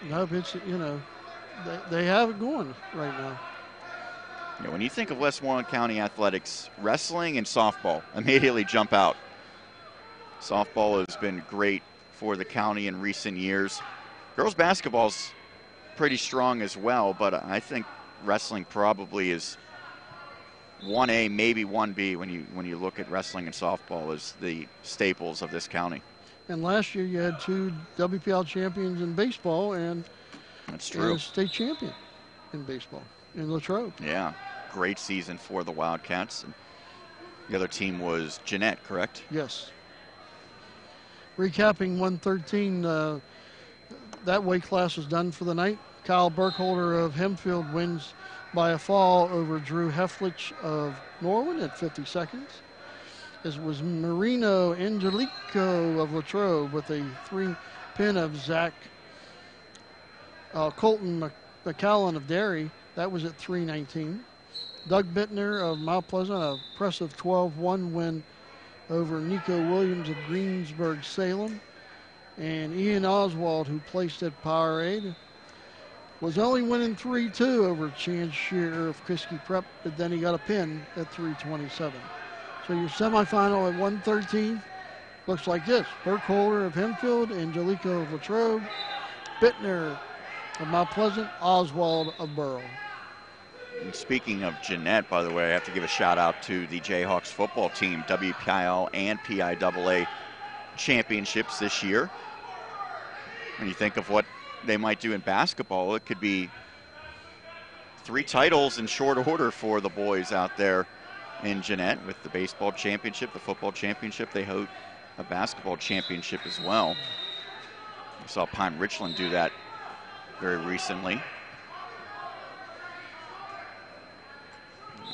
No, it's, they have it going right now. When you think of Westmoreland County athletics, wrestling and softball immediately jump out. Softball has been great for the county in recent years. Girls basketball's pretty strong as well, but I think wrestling probably is 1A, maybe 1B when you look at wrestling and softball as the staples of this county. And last year you had 2 WPL champions in baseball and that's true. And a state champion in baseball in Latrobe. Yeah, great season for the Wildcats. And the other team was Jeanette, correct? Yes. Recapping 113, that weight class is done for the night. Kyle Burkholder of Hempfield wins by a fall over Drew Heflich of Norwin at 50 seconds. As was Marino Angelico of Latrobe with a 3-pin of Zach Colton McCallan of Derry. That was at 3:19. Doug Bittner of Mount Pleasant, a impressive 12-1 win over Nico Williams of Greensburg Salem. And Ian Oswald, who placed at Powerade, was only winning 3-2 over Chance Shearer of Kiski Prep, but then he got a pin at 3:27. So your semifinal at 113 looks like this. Burkholder of Hempfield, Angelico of Latrobe, Bittner of Mount Pleasant, Oswald of Burrell. And speaking of Jeanette, by the way, I have to give a shout out to the Jayhawks football team, WPIL and PIAA championships this year. When you think of what they might do in basketball, it could be 3 titles in short order for the boys out there in Jeanette with the baseball championship, the football championship. They host a basketball championship as well. We saw Pine Richland do that very recently.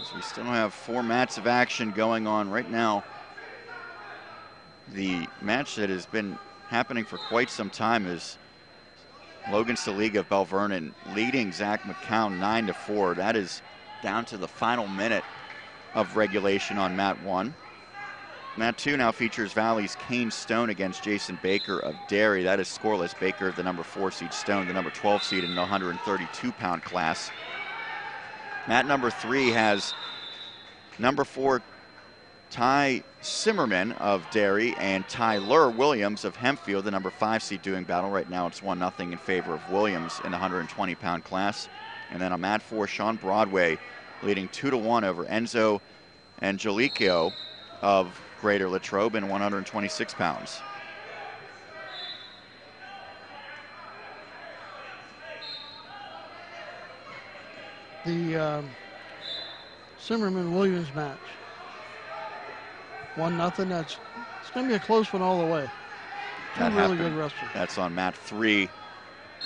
As we still have 4 mats of action going on right now. The match that has been happening for quite some time is Logan Saliga of Bell Vernon leading Zach McCown 9-4. That is down to the final minute of regulation on mat 1. Mat 2 now features Valley's Kane Stone against Jason Baker of Derry. That is scoreless. Baker, the number 4 seed, Stone, the number 12 seed in the 132-pound class. Mat number 3 has number 4 Ty Zimmerman of Derry and Tyler Williams of Hempfield, the number 5 seed, doing battle. Right now it's 1-0 in favor of Williams in the 120-pound class. And then on mat 4, Sean Broadway leading 2-1 over Enzo Angelico of Greater Latrobe in 126 pounds. The Zimmerman-Williams match. 1-0. It's going to be a close one all the way. Two really good wrestlers. That's on mat 3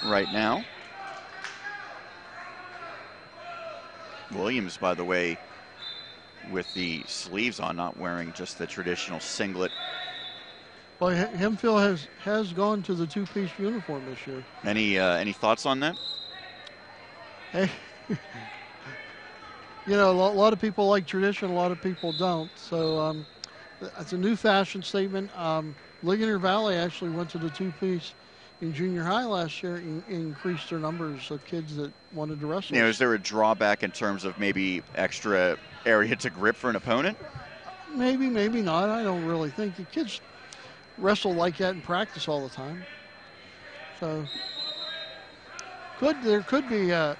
right now. Williams, by the way, with the sleeves on, not wearing just the traditional singlet. Well, Hempfield has gone to the two-piece uniform this year. Any thoughts on that? Hey, you know, a lot of people like tradition, a lot of people don't. So it's a new fashion statement. Ligonier Valley actually went to the two-piece in junior high last year and increased their numbers of kids that wanted to wrestle. You know, is there a drawback in terms of maybe extra area to grip for an opponent? Maybe, maybe not. I don't really think. The kids wrestle like that in practice all the time. So there could be that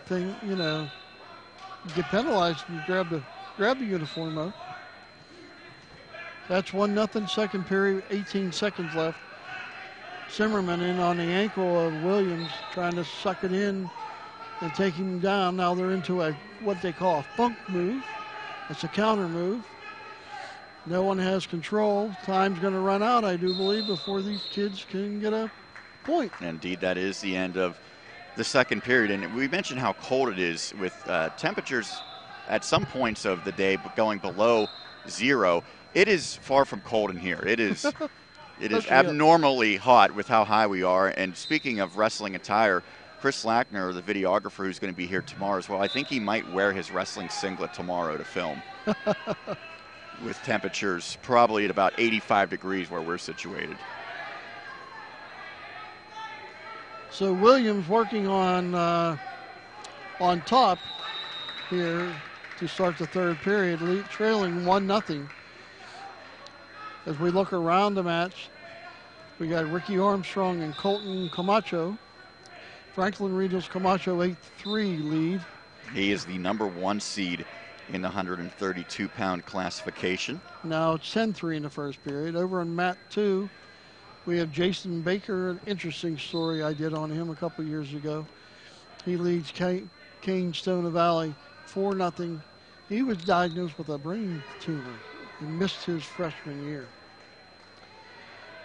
thing, you get penalized if you grab the uniform though. That's 1-0, second period, 18 seconds left. Zimmerman in on the ankle of Williams, trying to suck it in and take him down. Now they're into what they call a funk move. It's a counter move. No one has control. Time's going to run out, I do believe, before these kids can get a point. Indeed, that is the end of the second period. And we mentioned how cold it is with temperatures at some points of the day going below 0. It is far from cold in here. It is abnormally hot with how high we are. And speaking of wrestling attire, Chris Lackner, the videographer who's going to be here tomorrow as well, I think he might wear his wrestling singlet tomorrow to film. With temperatures probably at about 85 degrees where we're situated. So Williams working on top here to start the third period, trailing 1-0. As we look around the match, we got Ricky Armstrong and Colton Camacho. Franklin Regional's Camacho 8-3 lead. He is the number 1 seed in the 132-pound classification. Now it's 10-3 in the first period. Over on mat 2, we have Jason Baker, an interesting story I did on him a couple years ago. He leads Kane Stone Valley 4-0. He was diagnosed with a brain tumor and missed his freshman year.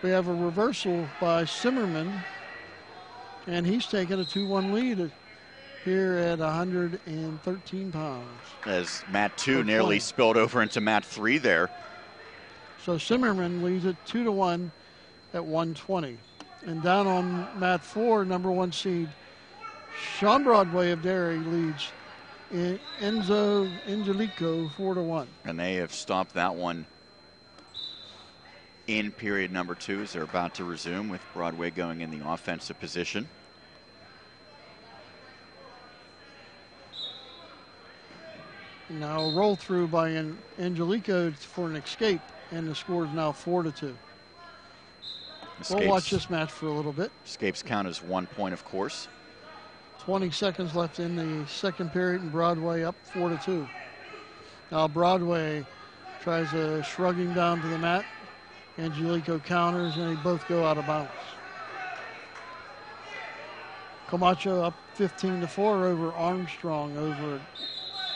We have a reversal by Zimmerman, and he's taken a 2-1 lead here at 113 pounds. As mat 2 nearly spilled over into mat 3 there. So Zimmerman leads it 2-1 at 120. And down on mat 4, number 1 seed, Sean Broadway of Derry leads Enzo Angelico 4-1. And they have stopped that one in period number 2 as they're about to resume with Broadway going in the offensive position. Now a roll through by Angelico for an escape, and the score is now 4-2. We'll watch this match for a little bit. Escapes count as 1 point, of course. 20 seconds left in the second period, and Broadway up 4-2. Now Broadway tries to shrug him down to the mat. Angelico counters, and they both go out of bounds. Camacho up 15-4 over Armstrong over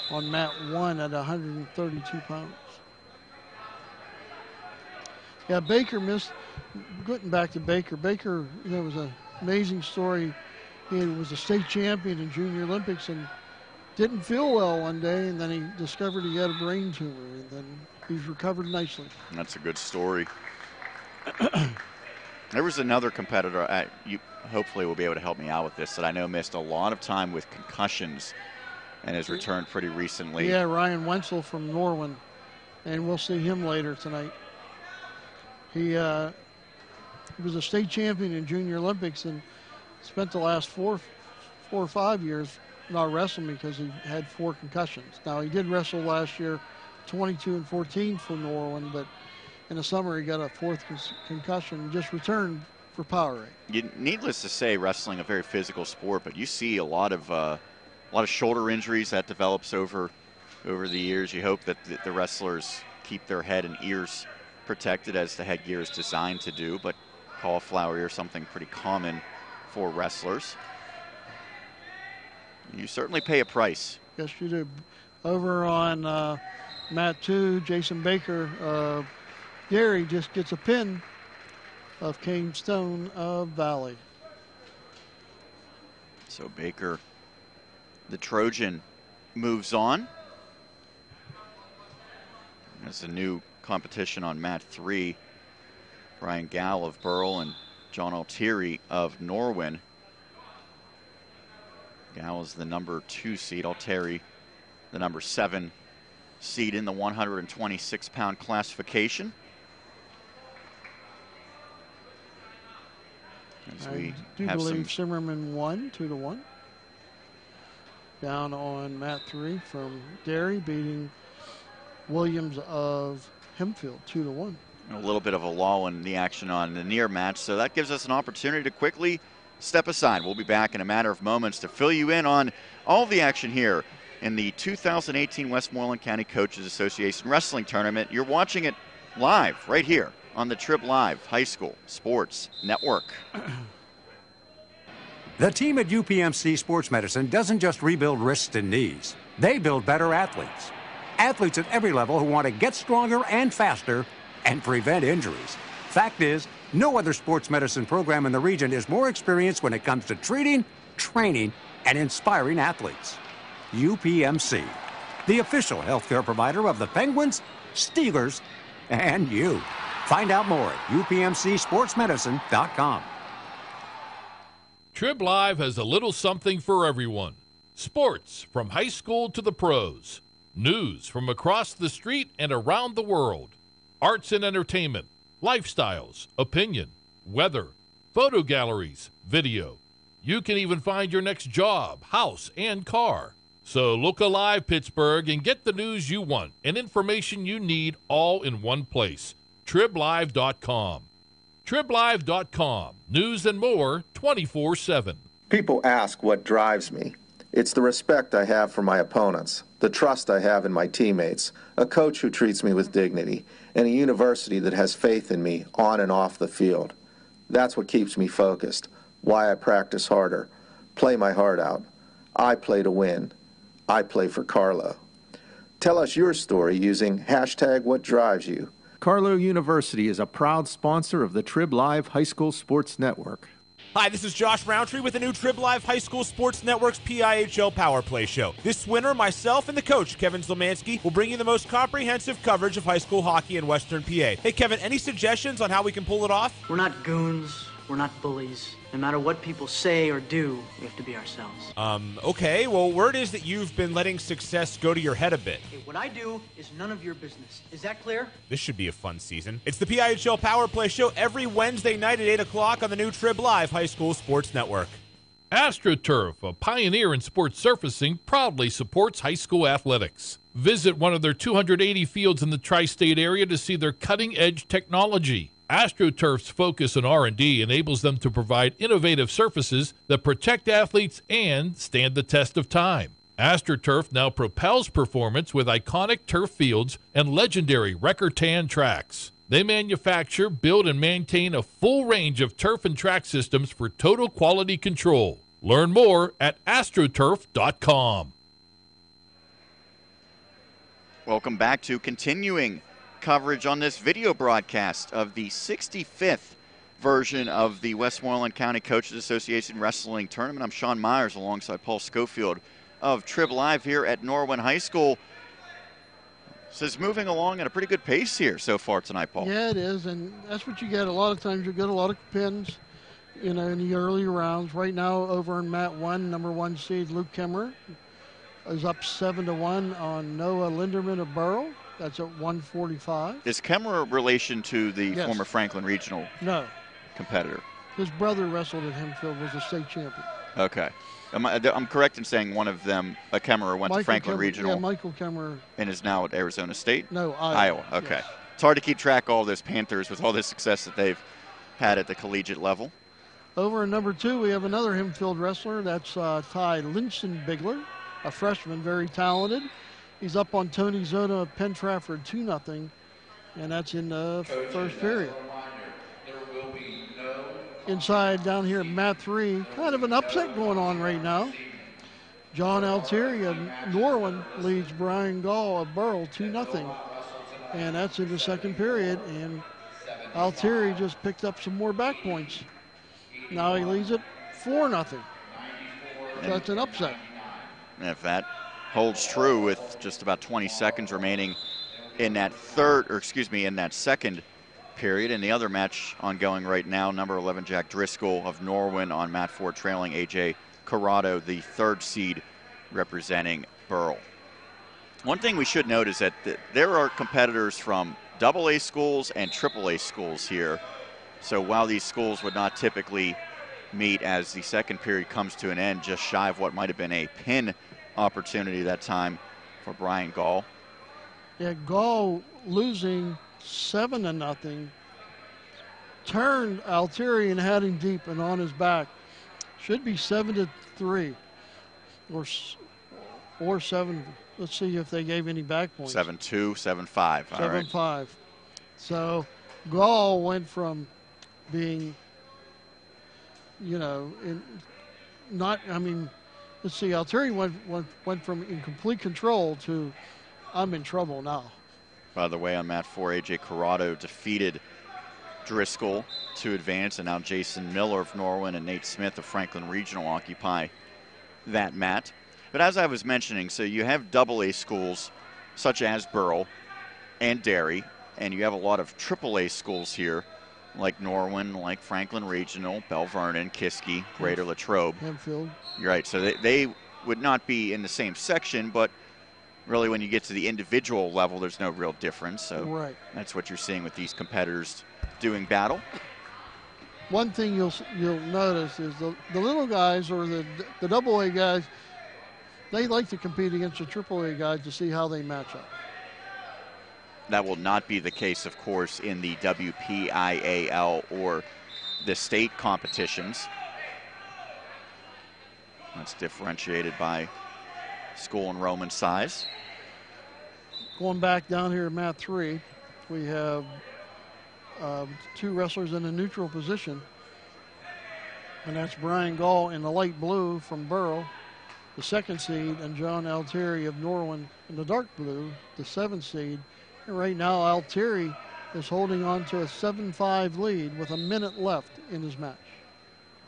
on mat 1 at 132 pounds. Yeah, Baker missed. Getting back to Baker. Baker, was an amazing story. He was a state champion in Junior Olympics and didn't feel well one day, and then he discovered he had a brain tumor, and then he's recovered nicely. That's a good story. There was another competitor, you hopefully will be able to help me out with this, that I know missed a lot of time with concussions and has returned pretty recently. Yeah, Ryan Wensel from Norwin, and we'll see him later tonight. He was a state champion in Junior Olympics and spent the last four or 5 years not wrestling because he had 4 concussions. Now, he did wrestle last year 22 and 14 for Norwin, but in the summer he got a 4th concussion and just returned for power rate. Needless to say, wrestling a very physical sport, but you see a lot of shoulder injuries that develops over the years. You hope that the wrestlers keep their head and ears protected as the headgear is designed to do, but cauliflower ear is something pretty common for wrestlers. You certainly pay a price. Yes, you do. Over on mat 2, Jason Baker, Gary just gets a pin of Kane Stone of Valley. So Baker, the Trojan, moves on. There's a new competition on mat 3. Brian Gall of Burl and John Altieri of Norwin. Gall is the number 2 seed. Altieri, the number 7 seed in the 126-pound classification. As we I do believe Zimmerman won 2-1. Down on mat 3 from Derry, beating Williams of Hempfield 2-1. A little bit of a lull in the action on the near match, so that gives us an opportunity to quickly step aside. We'll be back in a matter of moments to fill you in on all the action here in the 2018 Westmoreland County Coaches Association Wrestling Tournament. You're watching it live right here on the Triblive High School Sports Network. The team at UPMC Sports Medicine doesn't just rebuild wrists and knees. They build better athletes. Athletes at every level who want to get stronger and faster and prevent injuries. Fact is, no other sports medicine program in the region is more experienced when it comes to treating, training, and inspiring athletes. UPMC, the official healthcare provider of the Penguins, Steelers, and you. Find out more at upmcsportsmedicine.com. Triblive has a little something for everyone. Sports from high school to the pros. News from across the street and around the world. Arts and entertainment. Lifestyles, opinion, weather, photo galleries, video. You can even find your next job, house, and car. So look alive, Pittsburgh, and get the news you want and information you need all in one place. Triblive.com. Triblive.com. News and more 24/7. People ask what drives me. It's the respect I have for my opponents, the trust I have in my teammates, a coach who treats me with dignity, and a university that has faith in me on and off the field. That's what keeps me focused, why I practice harder, play my heart out. I play to win. I play for Carlo. Tell us your story using #WhatDriveSYou. Carlo University is a proud sponsor of the Triblive High School Sports Network. Hi, this is Josh Roundtree with the new Triblive High School Sports Network's PIHL Power Play Show. This winter, myself and the coach, Kevin Zlemansky, will bring you the most comprehensive coverage of high school hockey in Western PA. Hey, Kevin, any suggestions on how we can pull it off? We're not goons. We're not bullies. No matter what people say or do, we have to be ourselves. Okay. Well, word is that you've been letting success go to your head a bit. Hey, what I do is none of your business. Is that clear? This should be a fun season. It's the PIHL Power Play Show every Wednesday night at 8 o'clock on the new Triblive High School Sports Network. AstroTurf, a pioneer in sports surfacing, proudly supports high school athletics. Visit one of their 280 fields in the tri-state area to see their cutting-edge technology. AstroTurf's focus on R&D enables them to provide innovative surfaces that protect athletes and stand the test of time. AstroTurf now propels performance with iconic turf fields and legendary Record-Tan tracks. They manufacture, build, and maintain a full range of turf and track systems for total quality control. Learn more at astroturf.com. Welcome back to continuing coverage on this video broadcast of the 65th version of the Westmoreland County Coaches Association Wrestling Tournament. I'm Sean Meyers alongside Paul Schofield of Triblive here at Norwin High School. So it's moving along at a pretty good pace here so far tonight, Paul. Yeah, it is, and that's what you get. A lot of times you get a lot of pins, in the early rounds. Right now, over in Mat 1, number 1 seed Luke Kemmerer is up 7-1 on Noah Linderman of Burrell. That's at 145. Is Kemmerer a relation to the Yes. former Franklin Regional No, competitor? his brother wrestled at Hempfield, was a state champion. Okay. I'm correct in saying one of them, Kemmerer, went to Franklin Kemmerer, Regional. Yeah, Michael Kemmerer. And is now at Arizona State? No, Iowa. Okay. Yes. It's hard to keep track of all those Panthers with all the success that they've had at the collegiate level. Over in number 2, we have another Hempfield wrestler. That's Ty Linson-Bigler, a freshman, very talented. He's up on Tony Zona of Penn Trafford 2-0, and that's in the first period. Inside down here at Mat 3, kind of an upset going on right now. John Altieri of Norwin leads Brian Gall of Burrell 2-0, and that's in the second period, and Altieri just picked up some more back points. Now he leads it 4-0. So that's an upset. And if that holds true with just about 20 seconds remaining in that second period, and the other match ongoing right now, number 11 Jack Driscoll of Norwin on Mat 4 trailing AJ Corrado, the 3rd seed representing Burrell. One thing we should note is that there are competitors from AA schools and AAA schools here. So while these schools would not typically meet as the second period comes to an end, just shy of what might have been a pin opportunity that time for Brian Gall. Yeah, Gall losing 7-0, turned Altieri and had him deep and on his back. Should be 7-3 or 7. Let's see if they gave any back points. 7-2, 7-5. 7-5. So Gall went from being, let's see, Altieri went from in complete control to I'm in trouble now. By the way, on Mat 4, AJ Corrado defeated Driscoll to advance, and now Jason Miller of Norwin and Nate Smith of Franklin Regional occupy that mat. But as I was mentioning, so you have AA schools such as Burrell and Derry, and you have a lot of AAA schools here like Norwin, like Franklin Regional, Bell Vernon, Kiski, Greater Latrobe. Hempfield. You're right, so they would not be in the same section, but really when you get to the individual level, there's no real difference. So right. That's what you're seeing with these competitors doing battle. One thing you'll notice is the little guys or the AA guys, they like to compete against the AAA guys to see how they match up. That will not be the case, of course, in the WPIAL or the state competitions. That's differentiated by school enrollment size. Going back down here at Mat 3, we have 2 wrestlers in a neutral position, and that's Brian Gall in the light blue from Burrell, the 2nd seed, and John Altieri of Norwin in the dark blue, the 7th seed. And right now, Altieri is holding on to a 7-5 lead with a minute left in his match.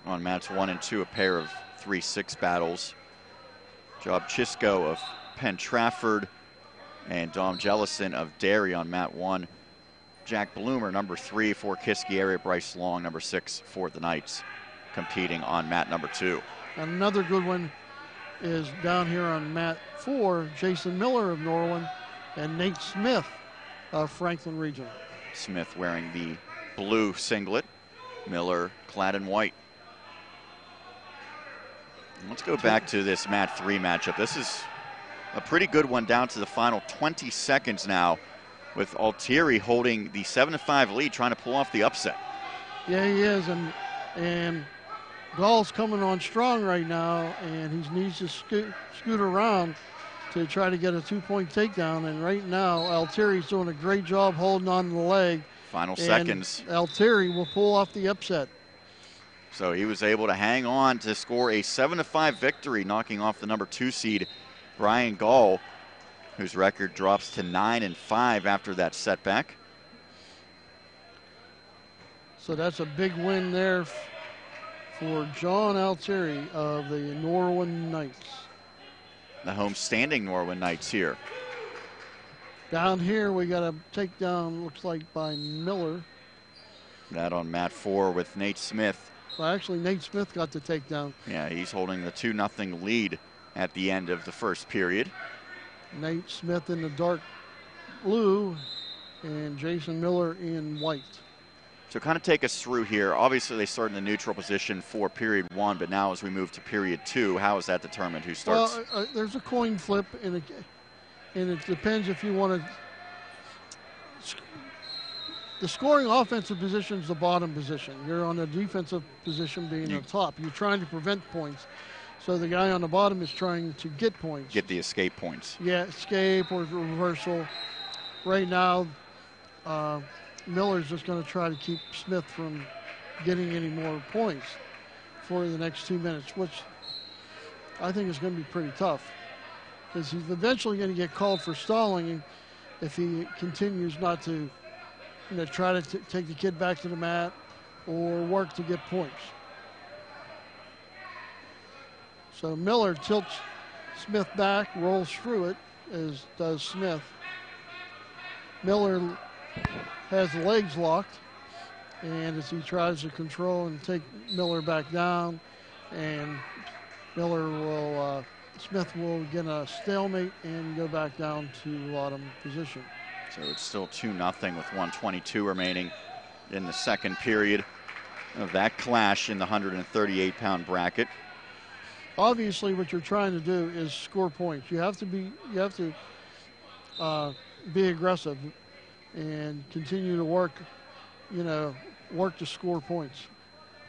On mats 1 and 2, a pair of 3-6 battles. Job Chisco of Penn Trafford and Dom Jellison of Derry on Mat 1. Jack Bloomer, number 3 for Kiski area. Bryce Long, number 6 for the Knights, competing on mat number 2. Another good one is down here on Mat 4, Jason Miller of Norwin and Nate Smith of Franklin Regional. Smith wearing the blue singlet, Miller clad in white. Let's go back to this Mat 3 matchup. This is a pretty good one down to the final 20 seconds now, with Altieri holding the 7-5 lead, trying to pull off the upset. Yeah, he is, and Gall's coming on strong right now, and he needs to scoot around to try to get a 2-point takedown. And right now, Altieri's doing a great job holding on to the leg. Final seconds. Altieri will pull off the upset. So he was able to hang on to score a 7-5 victory, knocking off the number 2 seed, Brian Gall, whose record drops to 9-5 after that setback. So that's a big win there for John Altieri of the Norwin Knights. The home-standing Norwin Knights here. Down here, we got a takedown, looks like, by Miller. That on mat 4 with Nate Smith. Well, actually, Nate Smith got the takedown. Yeah, he's holding the 2-0 lead at the end of the first period. Nate Smith in the dark blue and Jason Miller in white. So kind of take us through here. Obviously, they start in the neutral position for period 1, but now as we move to period 2, how is that determined? Who starts? Well, there's a coin flip, and it depends if you want to. The scoring offensive position is the bottom position. You're on the defensive position being the top. You're trying to prevent points. So the guy on the bottom is trying to get points. Get the escape points. Yeah, escape or reversal. Right now, Miller's just going to try to keep Smith from getting any more points for the next 2 minutes, which I think is going to be pretty tough because he's eventually going to get called for stalling if he continues not to try to take the kid back to the mat or work to get points. So Miller tilts Smith back, rolls through it, as does Smith. Miller has the legs locked, and as he tries to control and take Miller back down, and Smith will get a stalemate and go back down to bottom position. So it's still 2-0 with 1:22 remaining in the second period of that clash in the 138-pound bracket. Obviously, what you're trying to do is score points. You have to be aggressive and continue to work to score points.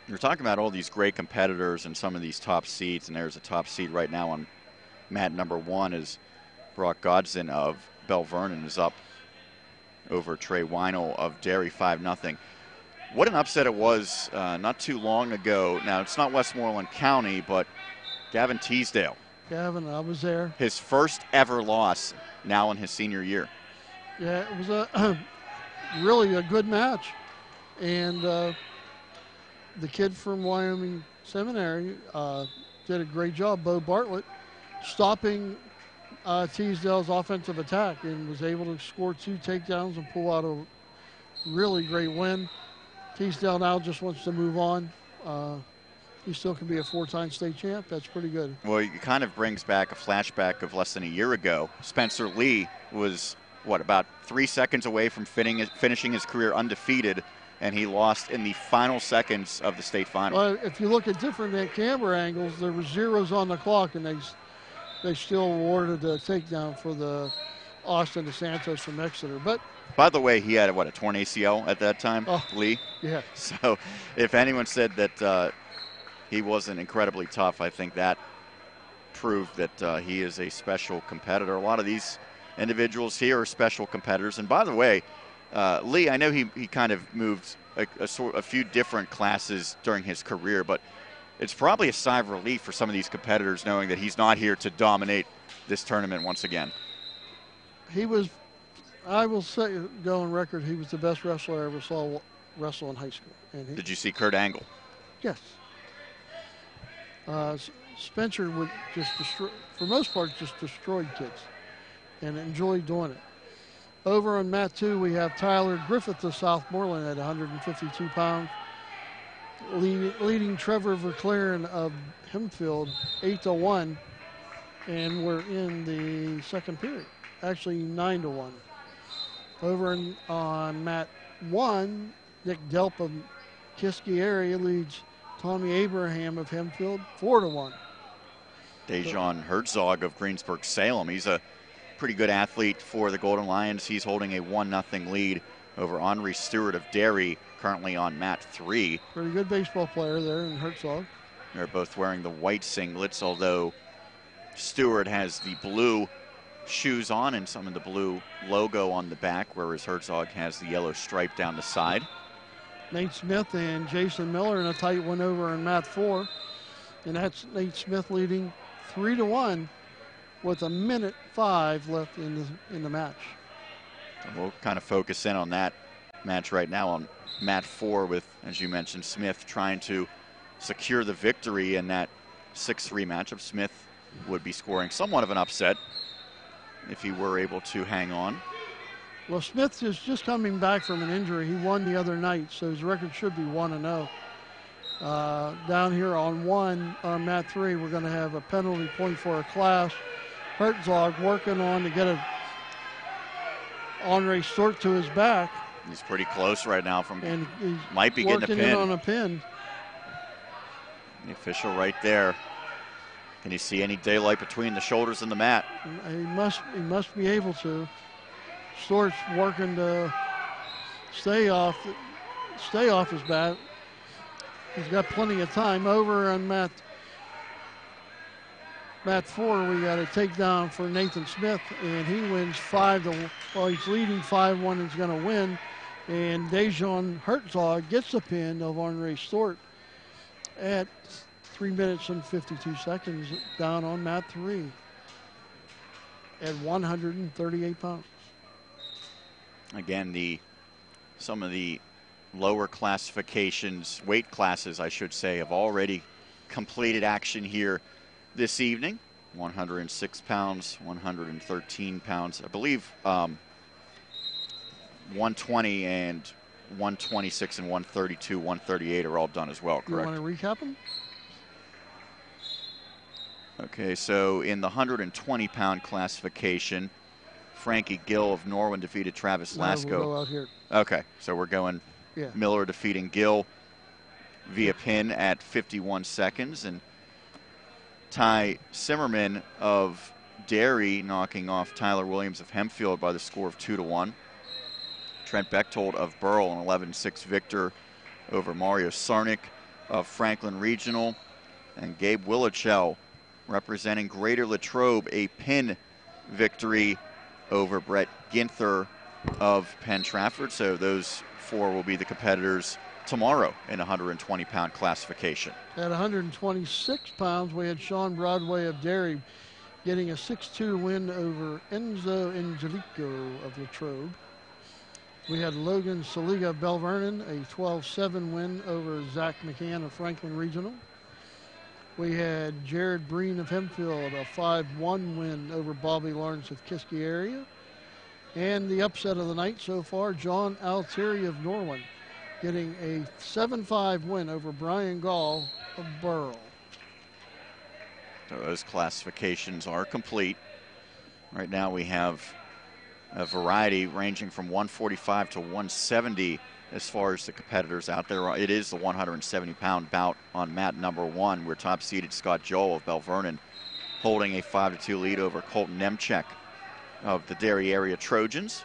You're talking about all these great competitors and some of these top seeds, and there's a top seed right now on mat number 1 is Brock Godson of Bell Vernon is up over Trey Weinel of Derry 5-0. What an upset it was not too long ago. Now, it's not Westmoreland County, but Gavin Teasdale. Gavin, I was there. His first ever loss now in his senior year. Yeah, it was really a good match. And the kid from Wyoming Seminary did a great job, Bo Bartlett, stopping Teasdale's offensive attack and was able to score 2 takedowns and pull out a really great win. Teasdale now just wants to move on. He still can be a 4-time state champ. That's pretty good. Well, it kind of brings back a flashback of less than a year ago. Spencer Lee was, about 3 seconds away from finishing his career undefeated, and he lost in the final seconds of the state final. Well, if you look at different camera angles, there were zeros on the clock, and they still awarded the takedown for the Austin DeSantos from Exeter. But by the way, he had a torn ACL at that time, Lee. Yeah. So if anyone said that he wasn't incredibly tough, I think that proved that he is a special competitor. A lot of these individuals here are special competitors. And by the way, Lee, I know he kind of moved a few different classes during his career, but it's probably a sigh of relief for some of these competitors knowing that he's not here to dominate this tournament once again. He was, I will say, go on record, he was the best wrestler I ever saw wrestle in high school. And did you see Kurt Angle? Yes. Spencer would just destroy, for most part, just destroyed kids and enjoyed doing it. Over on mat 2, we have Tyler Griffith of Southmoreland at 152 pounds, leading Trevor Verclaren of Hempfield 8-1, and we're in the second period, actually 9-1. Over on mat 1, Nick Delp of Kiski area leads Tommy Abraham of Hempfield 4-1. Dejan Herzog of Greensburg-Salem. He's a pretty good athlete for the Golden Lions. He's holding a 1-0 lead over Henri Stewart of Derry, currently on mat 3. Pretty good baseball player there in Herzog. They're both wearing the white singlets, although Stewart has the blue shoes on and some of the blue logo on the back, whereas Herzog has the yellow stripe down the side. Nate Smith and Jason Miller in a tight one over on mat 4. And that's Nate Smith leading 3-1 with 1:05 left in the match. And we'll kind of focus in on that match right now on mat 4 with, as you mentioned, Smith trying to secure the victory in that 6-3 matchup. Smith would be scoring somewhat of an upset if he were able to hang on. Well, Smith is just coming back from an injury. He won the other night, so his record should be 1-0. Down here on mat 3, we're going to have a penalty point for a class. Herzog working on to get a Henri Stort to his back. He's pretty close right now and he's might be getting a pin. In on a pin. The official right there. Can you see any daylight between the shoulders and the mat? He must be able to. Stort's working to stay off his bat. He's got plenty of time. Over on mat 4, we got a takedown for Nathan Smith, and he wins 5-1. Well, he's leading 5-1 and is going to win. And Dejan Herzog gets the pin of Henri Stort at 3 minutes and 52 seconds down on mat 3 at 138 pounds. Again, some of the lower classifications, weight classes, I should say, have already completed action here this evening. 106 pounds, 113 pounds. I believe 120 and 126 and 132, 138 are all done as well, correct? You want to recap them? Okay, so in the 120-pound classification, Frankie Gill of Norwin defeated Travis Lasko. We'll go out here. Okay, so we're going Miller defeating Gill via pin at 51 seconds. And Ty Simmerman of Derry knocking off Tyler Williams of Hempfield by the score of 2-1. Trent Bechtold of Burl, an 11-6 victor over Mario Sarnik of Franklin Regional. And Gabe Willichell representing Greater Latrobe, a pin victory over Brett Ginther of Penn Trafford. So those 4 will be the competitors tomorrow in 120-pound classification. At 126 pounds, we had Sean Broadway of Derry getting a 6-2 win over Enzo Angelico of Latrobe. We had Logan Saliga of Bell Vernon, a 12-7 win over Zach McCann of Franklin Regional. We had Jared Breen of Hempfield, a 5-1 win over Bobby Lawrence of Kiski area. And the upset of the night so far, John Altieri of Norwin getting a 7-5 win over Brian Gall of Burl. So those classifications are complete. Right now we have a variety ranging from 145 to 170 as far as the competitors out there. It is the 170-pound bout on mat number 1, where top-seeded Scott Joel of Bell Vernon holding a 5-2 lead over Colton Nemchek of the Derry area Trojans.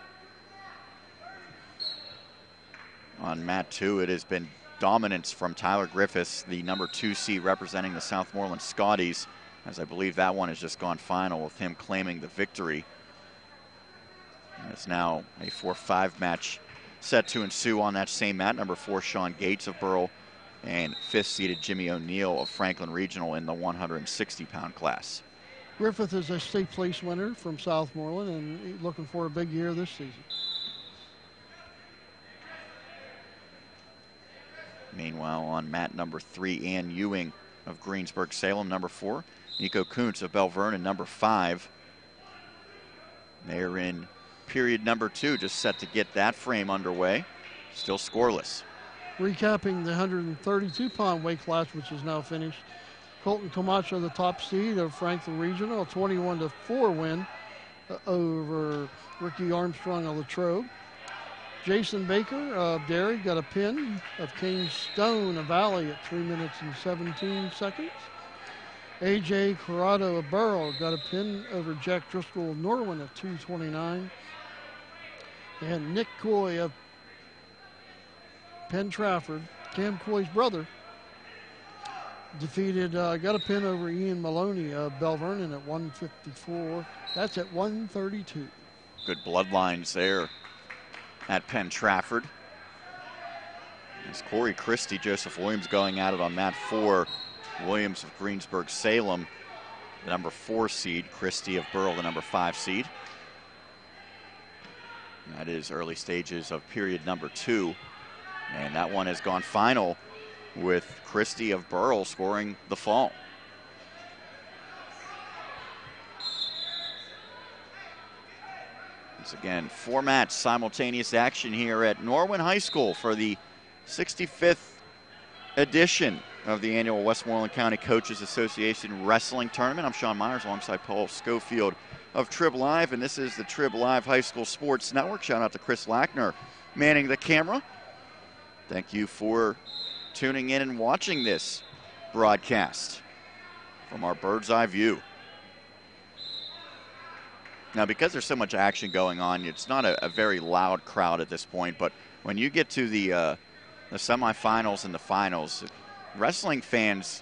On mat 2, it has been dominance from Tyler Griffiths, the number 2 seed representing the Southmoreland Scotties, as I believe that one has just gone final with him claiming the victory. And it's now a 4-5 match set to ensue on that same mat. Number 4, Sean Gates of Burl, and 5th-seeded Jimmy O'Neill of Franklin Regional in the 160-pound class. Griffith is a state place winner from Southmoreland and looking for a big year this season. Meanwhile, on mat number 3, Ann Ewing of Greensburg-Salem, number 4. Nico Kuntz of Bell Vernon, number 5. They're in period number 2, just set to get that frame underway. Still scoreless. Recapping the 132-pound weight class, which is now finished. Colton Camacho, the top seed of Franklin Regional, a 21-4 win over Ricky Armstrong of Latrobe. Jason Baker of Derry got a pin of Kane Stone of Valley at 3 minutes and 17 seconds. A.J. Corrado of Burl got a pin over Jack Driscoll of Norwin at 2:29. And Nick Coy of Penn Trafford, Cam Coy's brother, got a pin over Ian Maloney of Bell Vernon at 154. That's at 132. Good bloodlines there at Penn Trafford. As Corey Christie, Joseph Williams going at it on mat 4. Williams of Greensburg-Salem, the number 4 seed. Christie of Burl, the number 5 seed. And that is early stages of period number 2. And that one has gone final with Christie of Burl scoring the fall. Once again, 4 match simultaneous action here at Norwin High School for the 65th edition of the annual Westmoreland County Coaches Association Wrestling Tournament. I'm Sean Meyers alongside Paul Schofield of Triblive, and this is the Triblive High School Sports Network. Shout out to Chris Lackner manning the camera. Thank you for tuning in and watching this broadcast from our bird's eye view. Now, because there's so much action going on, it's not a very loud crowd at this point, but when you get to the semifinals and the finals, wrestling fans,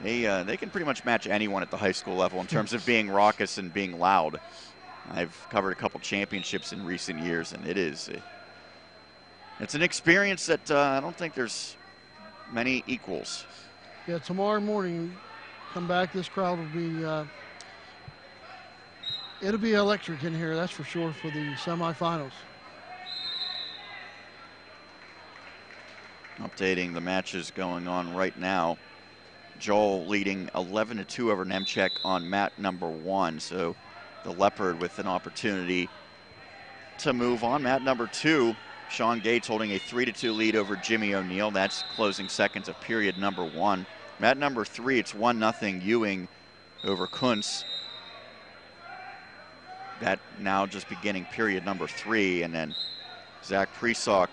they can pretty much match anyone at the high school level in terms of being raucous and being loud. I've covered a couple championships in recent years, and it's an experience that I don't think there's many equals. Yeah, tomorrow morning, come back, this crowd will be, it'll be electric in here, that's for sure, for the semifinals. Updating the matches going on right now. Joel leading 11-2 over Nemchek on mat number 1. So the Leopard with an opportunity to move on. Mat number 2, Sean Gates holding a 3-2 lead over Jimmy O'Neill. That's closing seconds of period number 1. Mat number 3, it's 1-0 Ewing over Kuntz. That now just beginning period number 3. And then Zach Presock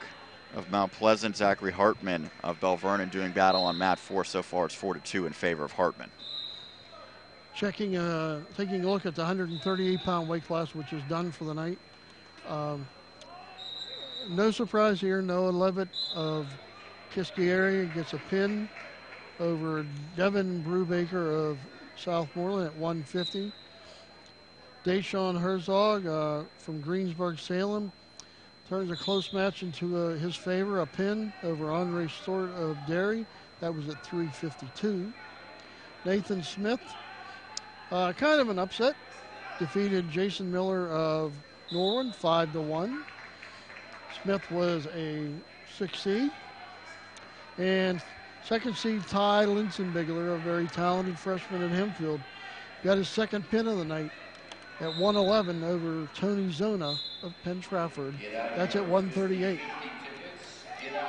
of Mount Pleasant, Zachary Hartman of Bell Vernon doing battle on mat 4. So far it's 4-2 in favor of Hartman. Taking a look at the 138-pound weight class, which is done for the night. No surprise here, Noah Levitt of Kiski area gets a pin over Devin Brubaker of Southmoreland at 150. Deshaun Herzog from Greensburg, Salem turns a close match into his favor, a pin over Andre Stort of Derry. That was at 352. Nathan Smith, kind of an upset, defeated Jason Miller of Norwin 5-1. Smith was a 6 seed. And second seed Ty Linsenbigler, a very talented freshman at Hempfield, got his second pin of the night at 111 over Tony Zona of Penn Trafford. That's at 138.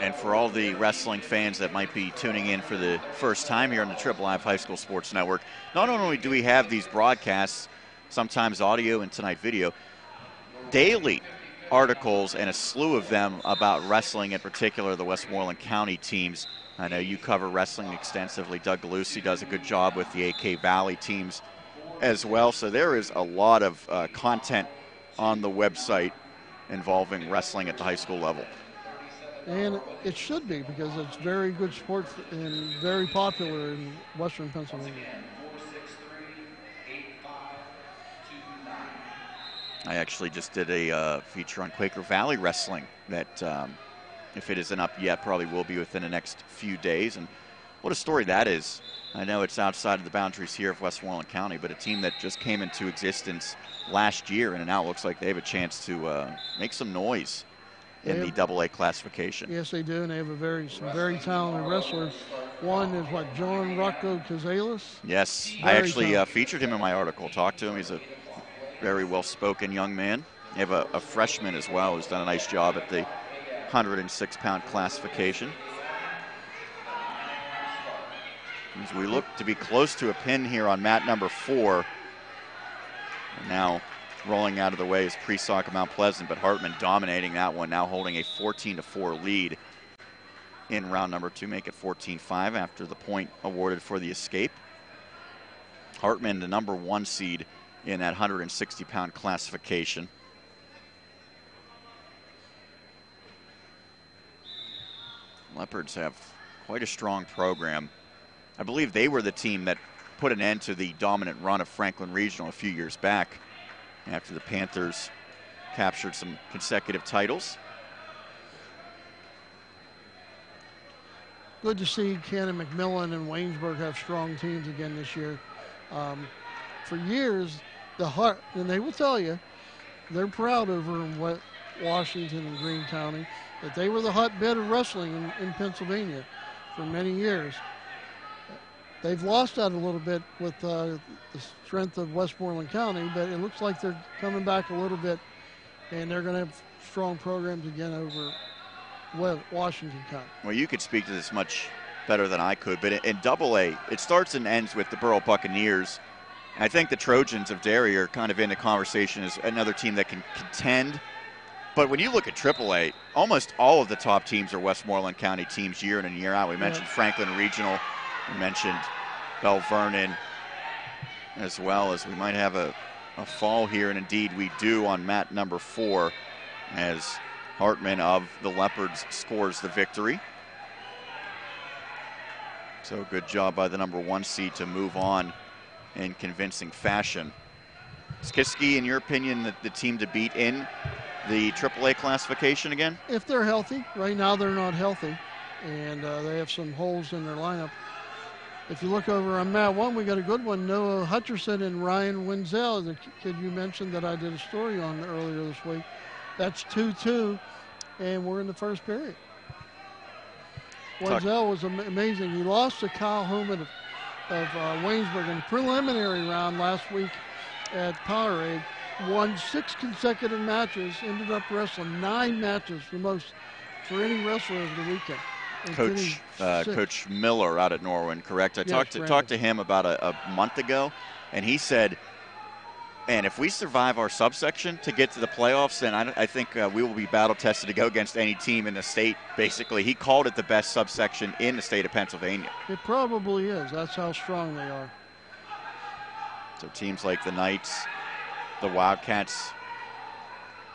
And for all the wrestling fans that might be tuning in for the first time here on the Triblive High School Sports Network, not only do we have these broadcasts, sometimes audio and tonight video, daily articles and a slew of them about wrestling, in particular the Westmoreland County teams. I know you cover wrestling extensively. Doug Galusi does a good job with the AK Valley teams as well. So there is a lot of content on the website involving wrestling at the high school level. And it should be, because it's very good sport and very popular in Western Pennsylvania. I actually just did a feature on Quaker Valley Wrestling that, if it isn't up yet, probably will be within the next few days. And what a story that is. I know it's outside of the boundaries here of Westmoreland County, but a team that just came into existence last year, and it now looks like they have a chance to make some noise in the AA classification. Yes, they do, and they have some very talented wrestlers. One is John Rocco Cazalis. Yes, I actually featured him in my article, talked to him. He's a very well-spoken young man. They have a freshman as well who's done a nice job at the 106-pound classification. As we look to be close to a pin here on mat number 4. And now rolling out of the way is Presock of Mount Pleasant, but Hartman dominating that one, now holding a 14-4 lead in round number 2, make it 14-5 after the point awarded for the escape. Hartman, the number 1 seed in that 160-pound classification. Leopards have quite a strong program. I believe they were the team that put an end to the dominant run of Franklin Regional a few years back after the Panthers captured some consecutive titles. Good to see Cannon McMillan and Waynesburg have strong teams again this year. For years, and they will tell you, they're proud over in Washington and Greene County that they were the hotbed of wrestling in Pennsylvania for many years. They've lost that a little bit with the strength of Westmoreland County, but it looks like they're coming back a little bit And they're going to have strong programs again over Washington County. Well, you could speak to this much better than I could, but in Double-A, it starts and ends with the Borough Buccaneers. I think the Trojans of Derry are kind of in the conversation as another team that can contend. But when you look at Triple-A, almost all of the top teams are Westmoreland County teams year in and year out. We mentioned Franklin Regional. We mentioned Bell Vernon, as well as we might have a fall here, and indeed we do on mat number 4 as Hartman of the Leopards scores the victory. So good job by the number 1 seed to move on in convincing fashion. Is Kiski, in your opinion, the team to beat in the AAA classification again? If they're healthy. Right now they're not healthy, and they have some holes in their lineup. If you look over on mat 1, we got a good one. Noah Hutcherson and Ryan Wensel, the kid you mentioned that I did a story on earlier this week. That's 2-2, and we're in the first period. Wensel was amazing. He lost to Kyle Homan of Waynesburg in the preliminary round last week at Powerade. Won 6 consecutive matches, ended up wrestling 9 matches, the most for any wrestler of the weekend. Coach Miller out at Norwin, correct? I talked to him about a month ago, and he said, man, if we survive our subsection to get to the playoffs, then I think we will be battle-tested to go against any team in the state, basically. He called it the best subsection in the state of Pennsylvania. It probably is. That's how strong they are. So teams like the Knights, the Wildcats,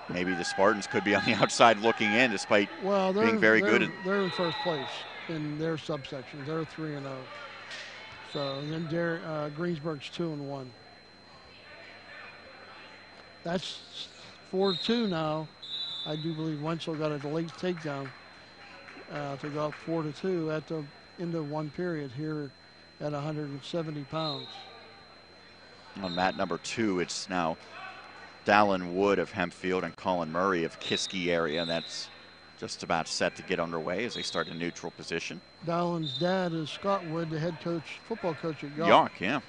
maybe the Spartans could be on the outside looking in, despite being very good. They're in first place in their subsections. They're 3-0. So and then Greensburg's 2-1. That's 4-2 now. I do believe Wensel got a late takedown to go up 4-2 at the end of one period here at 170 pounds. On mat number 2, it's now Dallin Wood of Hempfield and Colin Murray of Kiski area, and that's just about set to get underway as they start a neutral position. Dallin's dad is Scott Wood, the head coach, football coach at York. York, yeah.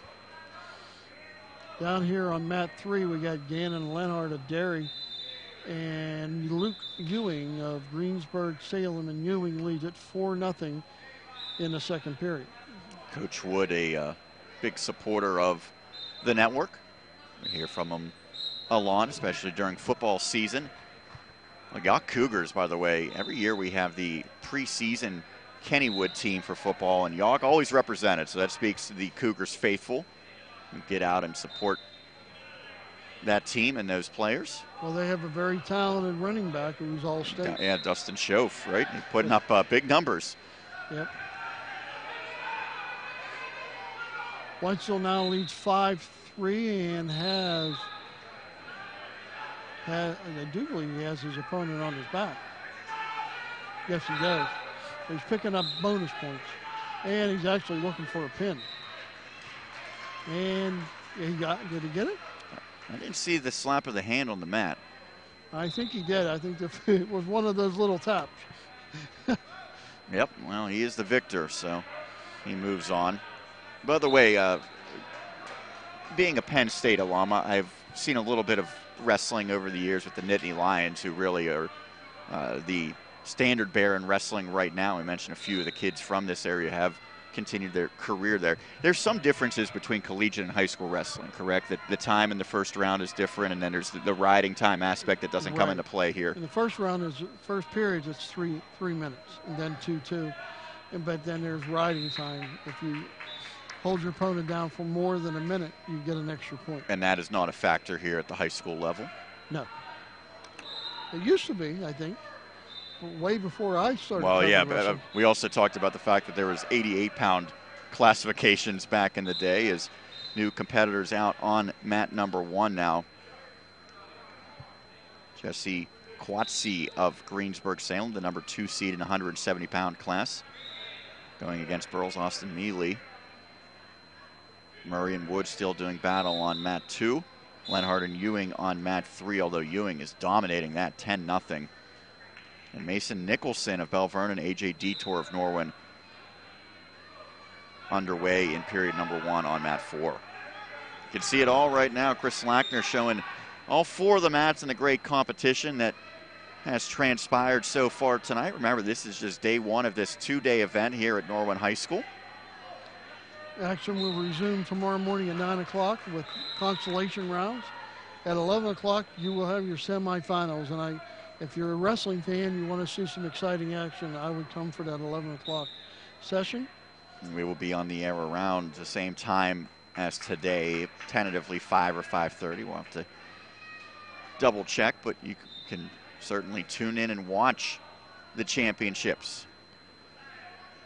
Down here on mat 3, we got Gannon Lenhart of Derry, and Luke Ewing of Greensburg, Salem, and Ewing leads at 4-0 in the second period. Coach Wood, a big supporter of the network. We hear from him a lot, especially during football season. Well, York Cougars, by the way, every year we have the preseason Kennywood team for football, and York always represented, so that speaks to the Cougars faithful. Get out and support that team and those players. Well, they have a very talented running back who's all state. Yeah, Dustin Schoaf, right? He's putting up big numbers. Yep. Wensel now leads 5-3 and I do believe he has his opponent on his back. Yes, he does. He's picking up bonus points, and he's actually looking for a pin. And did he get it? I didn't see the slap of the hand on the mat. I think he did. I think it was one of those little taps. Yep, well, he is the victor, so he moves on. By the way, being a Penn State alum, I've seen a little bit of wrestling over the years with the Nittany Lions, who really are the standard bearer in wrestling right now. We mentioned a few of the kids from this area have continued their career there. There's some differences between collegiate and high school wrestling, correct? That the time in the first round is different, and then there's the riding time aspect that doesn't come into play here. In the first round, first period, it's three minutes, and then 2-2. But then there's riding time. If you hold your opponent down for more than a minute, you get an extra point. And that is not a factor here at the high school level? No. It used to be, I think, way before I started. Well, yeah, but we also talked about the fact that there was 88-pound classifications back in the day as new competitors out on mat number 1 now. Jesse Quatsi of Greensburg-Salem, the number 2 seed in 170-pound class, going against Burles Austin Mealy. Murray and Wood still doing battle on mat 2. Lenhart and Ewing on mat 3, although Ewing is dominating that 10-0. And Mason Nicholson of Bell Vernon, AJ Detour of Norwin underway in period number 1 on mat 4. You can see it all right now. Chris Lackner showing all 4 of the mats in the great competition that has transpired so far tonight. Remember, this is just day 1 of this 2-day event here at Norwin High School. Action will resume tomorrow morning at 9 o'clock with consolation rounds. At 11 o'clock, you will have your semifinals. And if you're a wrestling fan, you want to see some exciting action, I would come for that 11 o'clock session. And we will be on the air around the same time as today, tentatively 5 or 5:30. We'll have to double check, but you can certainly tune in and watch the championships.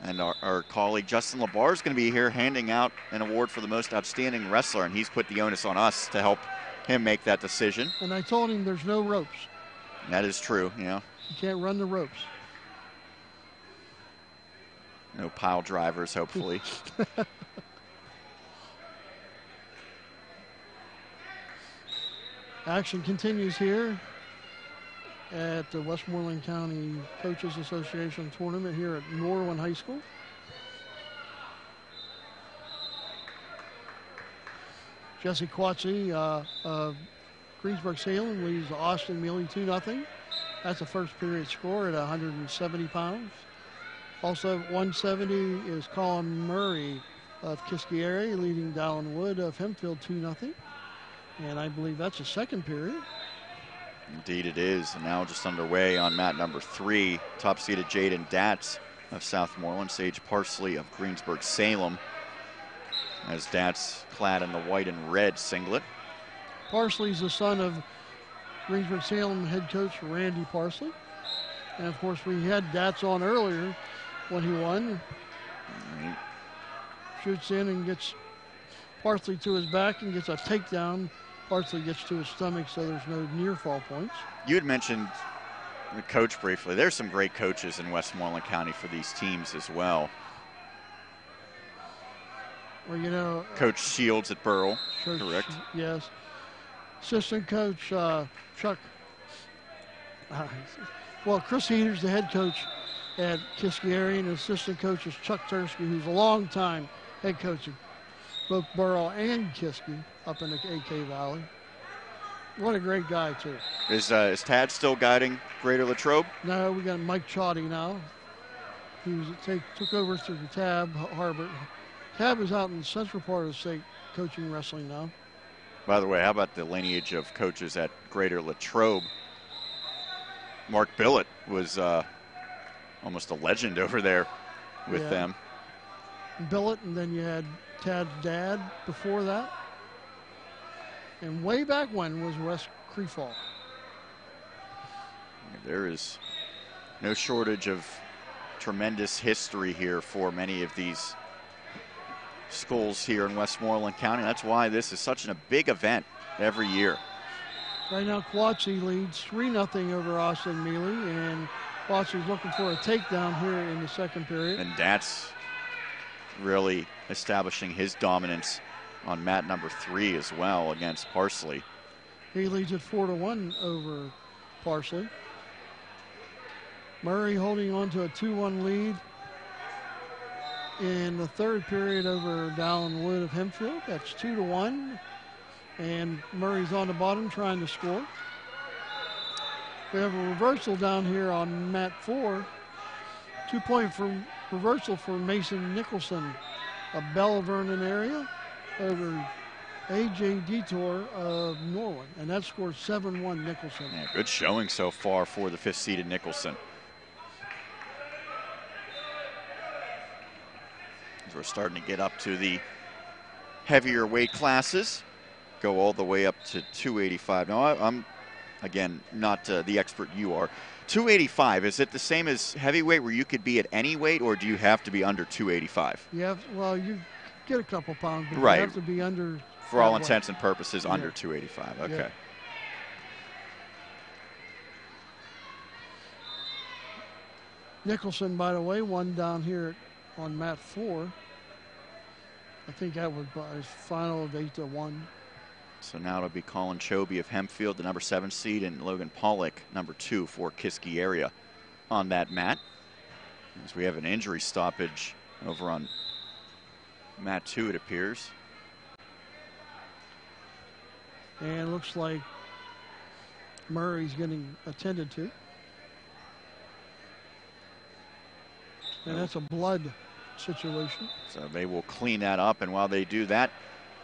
And our colleague Justin Labar is going to be here handing out an award for the most outstanding wrestler, and he's put the onus on us to help him make that decision. And I told him there's no ropes. And that is true, yeah. You can't run the ropes. No pile drivers, hopefully. Action continues here at the Westmoreland County Coaches Association tournament here at Norwin High School. Jesse Quatsi of Greensburg-Salem leads Austin Mealy 2-0. That's a first period score at 170 pounds. Also at 170 is Colin Murray of Kiskieri leading Dallin Wood of Hempfield 2-0. And I believe that's a second period. Indeed it is, and now just underway on mat number 3, top-seeded Jaden Datz of Southmoreland, Sage Parsley of Greensburg-Salem, as Datz clad in the white and red singlet. Parsley's the son of Greensburg-Salem head coach Randy Parsley. And of course we had Datz on earlier when he won. Right. Shoots in and gets Parsley to his back and gets a takedown. Parsley gets to his stomach, so there's no near fall points. You had mentioned the coach briefly. There's some great coaches in Westmoreland County for these teams as well. Well, you know, Coach Shields at Burrell, correct? Yes. Assistant coach Chuck. Well, Chris Heater's the head coach at Kiskieri, and assistant coach is Chuck Tursky, who's a long-time head coach of both Burrell and Kiski up in the AK Valley. What a great guy, too. Is Tad still guiding Greater Latrobe? No, we got Mike Chauty now, who took over through the Tab Harbor. Tab is out in the central part of the state coaching wrestling now. By the way, how about the lineage of coaches at Greater Latrobe? Mark Billett was almost a legend over there with them. Billett, and then you had Tad's dad before that. And way back when was Wes Creefall. There is no shortage of tremendous history here for many of these schools here in Westmoreland County. That's why this is such a big event every year. Right now, Quatsi leads 3-0 over Austin Mealy, and Quatsi's looking for a takedown here in the second period. And that's really establishing his dominance on mat number 3 as well against Parsley. He leads at 4-1 over Parsley. Murray holding on to a 2-1 lead in the third period over Dallin Wood of Hempfield. That's 2-1. And Murray's on the bottom trying to score. We have a reversal down here on mat 4. 2-point reversal for Mason Nicholson of Bella Vernon area over A.J. Detour of Norwin. And that scored 7-1 Nicholson. Yeah, good showing so far for the 5th-seeded Nicholson. As we're starting to get up to the heavier weight classes. Go all the way up to 285. Now, I'm, again, not the expert you are. 285, is it the same as heavyweight where you could be at any weight, or do you have to be under 285? Well, you get a couple pounds, but right. You have to be under. For all intents and purposes, under 285. Okay. Yeah. Nicholson, by the way, won down here on mat 4. I think that was by his final of 8-1. So now it'll be Colin Chobe of Hempfield, the number 7 seed, and Logan Pollock, number 2 for Kiski area on that mat. As we have an injury stoppage over on mat 2, it appears. And it looks like Murray's getting attended to. And that's a blood situation. So they will clean that up, and while they do that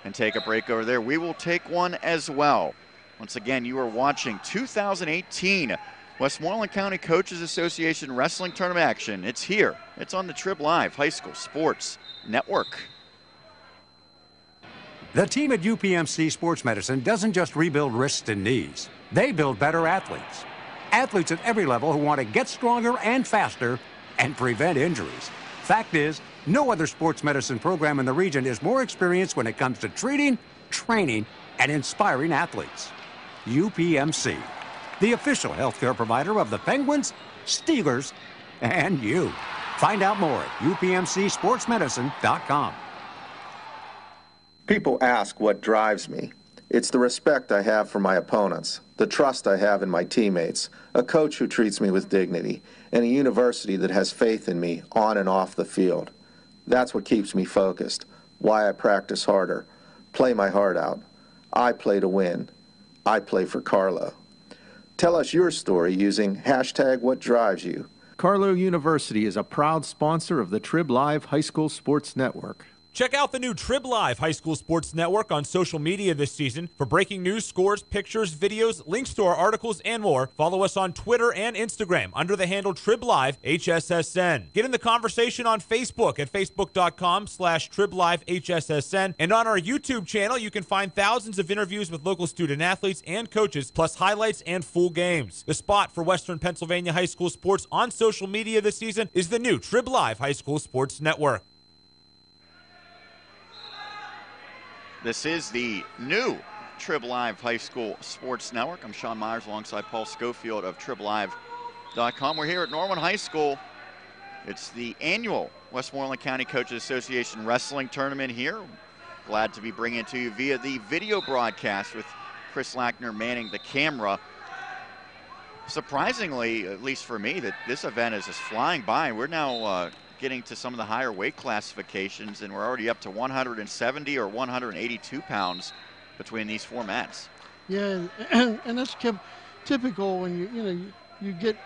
and take a break over there, we will take one as well. Once again, you are watching 2018 Westmoreland County Coaches Association Wrestling Tournament action. It's here. It's on the Triblive High School Sports Network. The team at UPMC Sports Medicine doesn't just rebuild wrists and knees. They build better athletes. Athletes at every level who want to get stronger and faster and prevent injuries. Fact is, no other sports medicine program in the region is more experienced when it comes to treating, training, and inspiring athletes. UPMC, the official healthcare provider of the Penguins, Steelers, and you. Find out more at upmcsportsmedicine.com. People ask what drives me. It's the respect I have for my opponents, the trust I have in my teammates, a coach who treats me with dignity, and a university that has faith in me on and off the field. That's what keeps me focused, why I practice harder, play my heart out. I play to win. I play for Carlo. Tell us your story using #WhatDriveSYou. Carlo University is a proud sponsor of the Triblive High School Sports Network. Check out the new Triblive High School Sports Network on social media this season for breaking news, scores, pictures, videos, links to our articles, and more. Follow us on Twitter and Instagram under the handle Triblive HSSN. Get in the conversation on Facebook at facebook.com/Triblive HSSN. And on our YouTube channel, you can find thousands of interviews with local student athletes and coaches, plus highlights and full games. The spot for Western Pennsylvania high school sports on social media this season is the new Triblive High School Sports Network. This is the new Triblive High School Sports Network. I'm Sean Meyers alongside Paul Schofield of Triblive.com. We're here at Norwin High School. It's the annual Westmoreland County Coaches Association Wrestling Tournament here. Glad to be bringing it to you via the video broadcast with Chris Lackner manning the camera. Surprisingly, at least for me, that this event is just flying by. We're now getting to some of the higher weight classifications, and we're already up to 170 or 182 pounds between these four mats. Yeah, and that's typical when you get,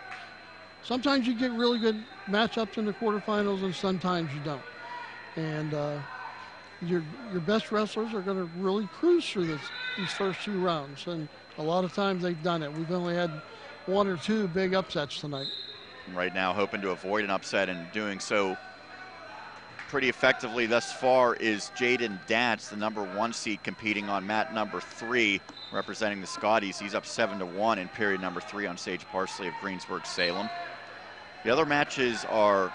sometimes you get really good matchups in the quarterfinals and sometimes you don't. And your best wrestlers are going to really cruise through these first two rounds, and a lot of times they've done it. We've only had one or two big upsets tonight. Right now, hoping to avoid an upset, and doing so pretty effectively thus far is Jaden Datz, the #1 seed, competing on mat #3, representing the Scotties. He's up 7-1 in period #3 on Sage Parsley of Greensburg-Salem. The other matches are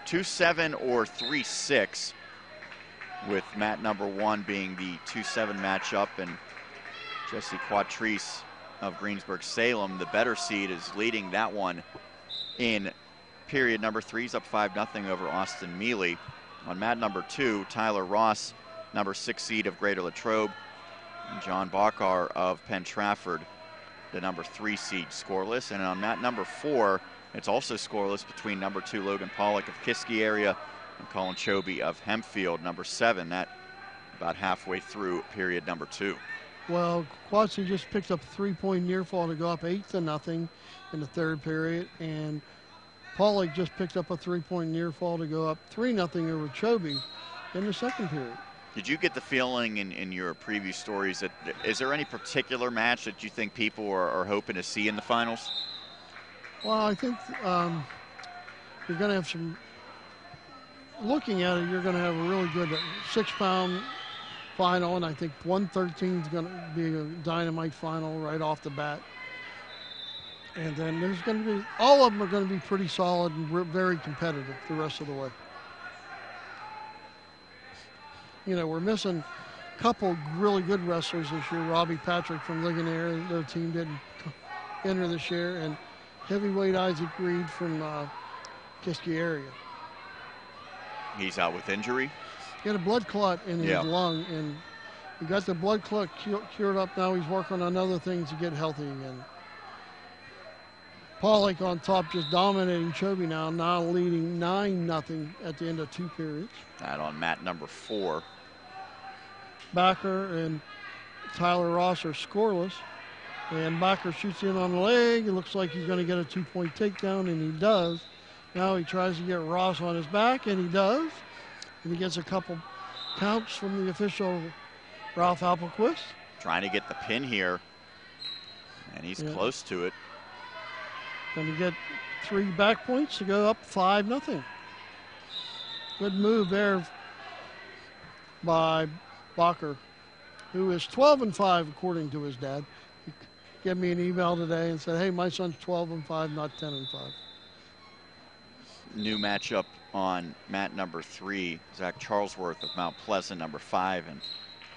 2-7 or 3-6, with mat #1 being the 2-7 matchup, and Jesse Quattrice of Greensburg-Salem, the better seed, is leading that one in period #3. He's up 5-0 over Austin Mealy. On mat #2, Tyler Ross, #6 seed of Greater Latrobe, and John Bakar of Penn Trafford, the #3 seed, scoreless. And on mat #4, it's also scoreless between #2 Logan Pollock of Kiski area and Colin Chobe of Hempfield, #7. That about halfway through period #2. Well, Quatsi just picked up a 3-point near fall to go up 8-0 in the third period, and Pollock just picked up a 3-point near fall to go up 3-0 over Chobe in the second period. Did you get the feeling in your preview stories that, is there any particular match that you think people are hoping to see in the finals? Well, I think you're going to have some, looking at it, you're going to have a really good 6-pound final, and I think 113 is going to be a dynamite final right off the bat. And then there's going to be, all of them are going to be pretty solid and very competitive the rest of the way. We're missing a couple really good wrestlers this year. Robbie Patrick from Ligonier, their team didn't enter this year, and heavyweight Isaac Reed from Kiski area. He's out with injury. He had a blood clot in his lung, and he got the blood clot cured up. Now he's working on other things to get healthy again. Pollock on top, just dominating Chobe now leading 9-0 at the end of 2 periods. That on mat #4. Backer and Tyler Ross are scoreless. And Bacher shoots in on the leg. It looks like he's going to get a 2-point takedown, and he does. Now he tries to get Ross on his back, and he does. And he gets a couple counts from the official, Ralph Appelquist. Trying to get the pin here, and he's close to it. Going to get 3 back points to go up 5-0. Good move there by Bacher, who is 12-5 according to his dad. He gave me an email today and said, hey, my son's 12-5, not 10-5. New matchup on mat number 3, Zach Charlesworth of Mount Pleasant, number 5, and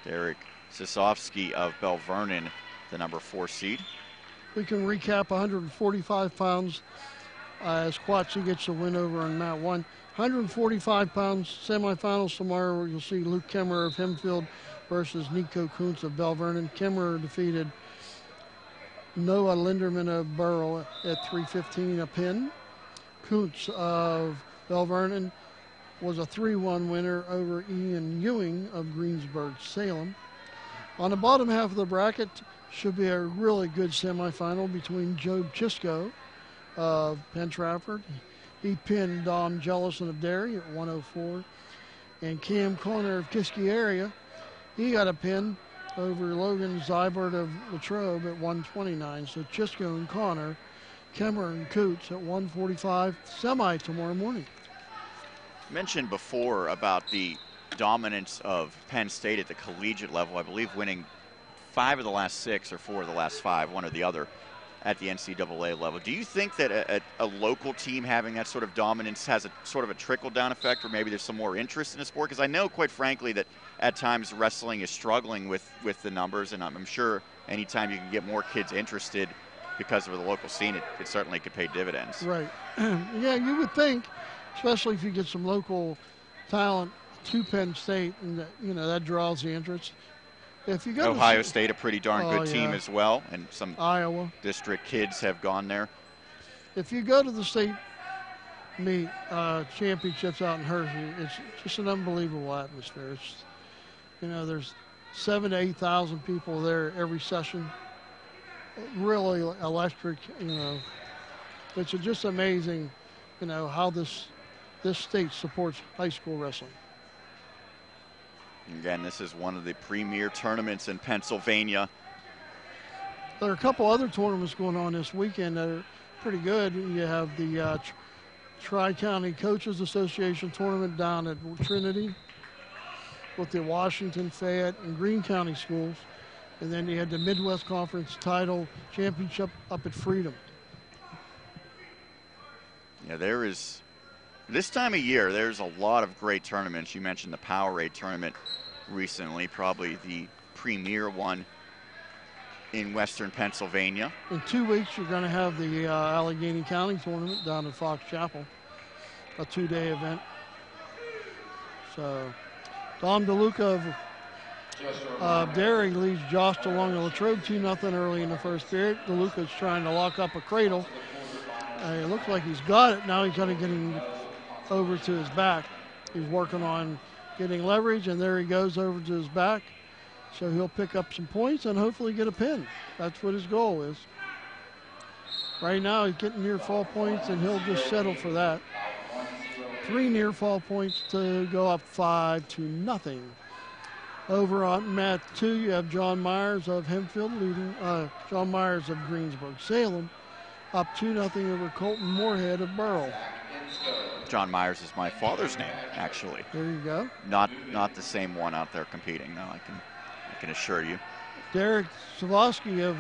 Derek Sisovsky of Bell Vernon, the number 4 seed. We can recap 145 pounds as Quatsi gets the win over on mat 1. 145 pounds semifinals tomorrow, where you'll see Luke Kemmerer of Hempfield versus Nico Kuntz of Bell Vernon. Kemmerer defeated Noah Linderman of Burrow at 3:15 a pin. Kuntz of Bell Vernon was a 3-1 winner over Ian Ewing of Greensburg Salem. On the bottom half of the bracket should be a really good semifinal between Joe Chisco of Penn Trafford. He pinned Dom Jellison of Derry at 104. And Cam Conner of Kiski area, he got a pin over Logan Zybert of Latrobe at 129. So Chisco and Conner, Kemmerer and Coots at 145 semi tomorrow morning. Mentioned before about the dominance of Penn State at the collegiate level. I believe winning 5 of the last 6 or 4 of the last 5, one or the other, at the NCAA level. Do you think that a local team having that sort of dominance has a sort of a trickle-down effect, or maybe there's some more interest in the sport? Because I know, quite frankly, that at times wrestling is struggling with the numbers, and I'm sure anytime you can get more kids interested because of the local scene, it certainly could pay dividends. Right. Yeah, you would think, especially if you get some local talent to Penn State, and that draws the interest. If you go Ohio State, a pretty darn good team as well, and some Iowa district kids have gone there. If you go to the state meet championships out in Hershey, it's just an unbelievable atmosphere. It's, there's 7,000 to 8,000 people there every session. Really electric. It's just amazing, how this state supports high school wrestling. Again, this is one of the premier tournaments in Pennsylvania. There are a couple other tournaments going on this weekend that are pretty good. You have the Tri-County Coaches Association tournament down at Trinity with the Washington, Fayette, and Greene County schools. And then you had the Midwest Conference Title Championship up at Freedom. Yeah, there is, this time of year, there's a lot of great tournaments. You mentioned the Powerade tournament recently, probably the premier one in Western Pennsylvania. In 2 weeks, you're going to have the Allegheny County tournament down at Fox Chapel, a 2-day event. So, Dom DeLuca of Derry leads Josh along the Latrobe 2-0 early in the first period. DeLuca's trying to lock up a cradle. It looks like he's got it. Now he's going to get him over to his back. He's working on getting leverage, and there he goes over to his back. So he'll pick up some points and hopefully get a pin. That's what his goal is. Right now he's getting near fall points, and he'll just settle for that. 3 near fall points to go up 5-0. Over on mat 2, you have John Meyers of Hempfield leading, John Meyers of Greensburg Salem, up 2-0 over Colton Moorhead of Burrell. John Meyers is my father's name, actually. There you go. Not the same one out there competing. No, I can assure you. Derek Savosky of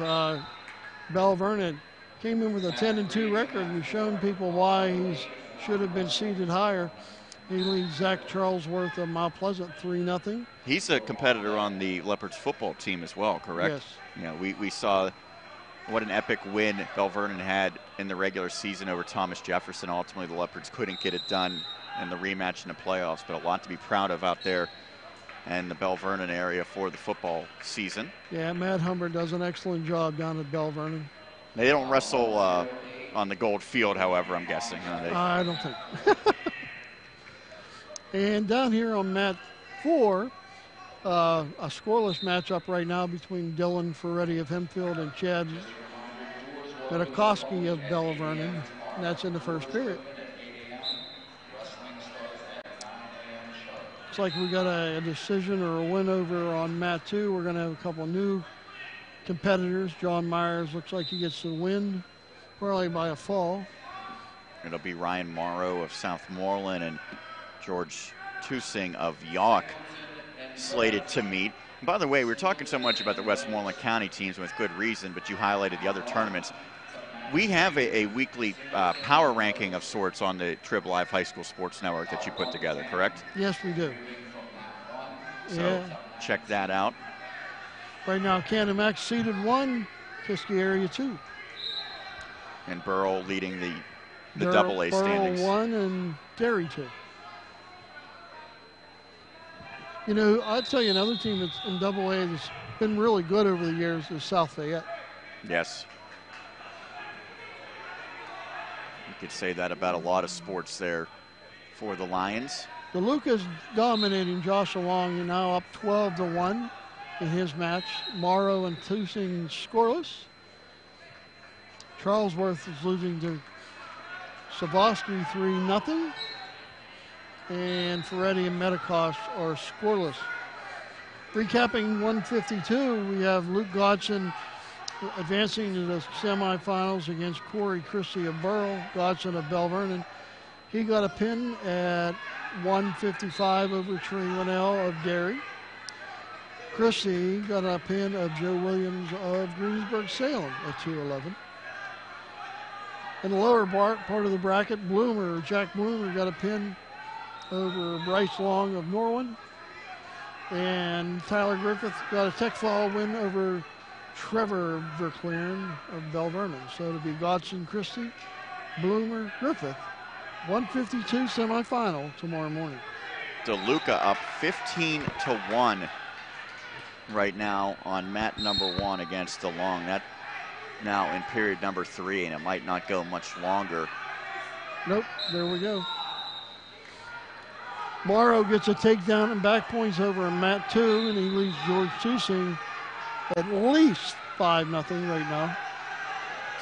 Bell Vernon came in with a 10-2 record, and he's shown people why he should have been seeded higher. He leads Zach Charlesworth of Mount Pleasant 3-0. He's a competitor on the Leopards football team as well, correct? Yes. We saw what an epic win Bell Vernon had in the regular season over Thomas Jefferson. Ultimately, the Leopards couldn't get it done in the rematch in the playoffs, but a lot to be proud of out there in the Bell Vernon area for the football season. Yeah, Matt Humber does an excellent job down at Bell Vernon. They don't wrestle on the gold field, however, I'm guessing. I don't think. And down here on mat 4, a scoreless matchup right now between Dylan Ferretti of Hempfield and Chad Metakowski of Bella Vernon. And that's in the first period. Looks like we got a decision or a win over on mat 2. We're going to have a couple new competitors. John Meyers looks like he gets the win, probably by a fall. It'll be Ryan Morrow of Southmoreland and George Tusing of York slated to meet. And by the way, we're talking so much about the Westmoreland County teams with good reason, but you highlighted the other tournaments. We have a weekly power ranking of sorts on the Triblive High School Sports Network that you put together, correct? Yes, we do. So check that out. Right now, Canamac seeded 1, Kiski area 2. And Burrell leading the double-A standings. Burrell 1 and Derry 2. You know, I'd tell you another team that's in double-A that's been really good over the years is South Fayette. Yes. You could say that about a lot of sports there for the Lions. DeLuca's dominating Josh Along, and now up 12-1 in his match. Morrow and Tusing scoreless. Charlesworth is losing to Savosky 3-0. And Ferretti and Metacost are scoreless. Recapping 152, we have Luke Godson advancing to the semifinals against Corey Christie of Burrell, Godson of Bell Vernon. He got a pin at 155 over Trey Linnell of Derry. Christie got a pin of Joe Williams of Greensburg-Salem at 211. In the lower part of the bracket, Jack Bloomer got a pin over Bryce Long of Norwin. And Tyler Griffith got a tech fall win over Trevor Verclaren of Bell Vernon. So it'll be Godson, Christie, Bloomer, Griffith. 152 semifinal tomorrow morning. DeLuca up 15-1 right now on mat number 1 against DeLong. That now in period number 3, and it might not go much longer. Nope, there we go. Morrow gets a takedown and back points over in mat 2, and he leads George Tusing at least 5-0 right now.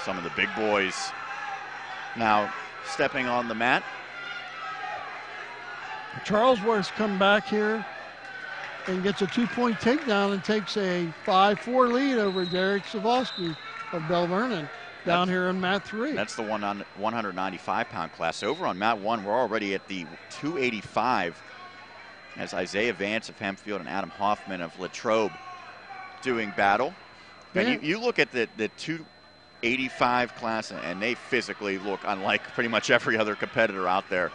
Some of the big boys now stepping on the mat. Charlesworth's come back here and gets a 2-point takedown and takes a 5-4 lead over Derek Savosky of Bell Vernon down here in mat 3. That's the one on 195-pound class. Over on mat 1, we're already at the 285 as Isaiah Vance of Hempfield and Adam Hoffman of Latrobe doing battle. And you look at the 285 class, and they physically look unlike pretty much every other competitor out there.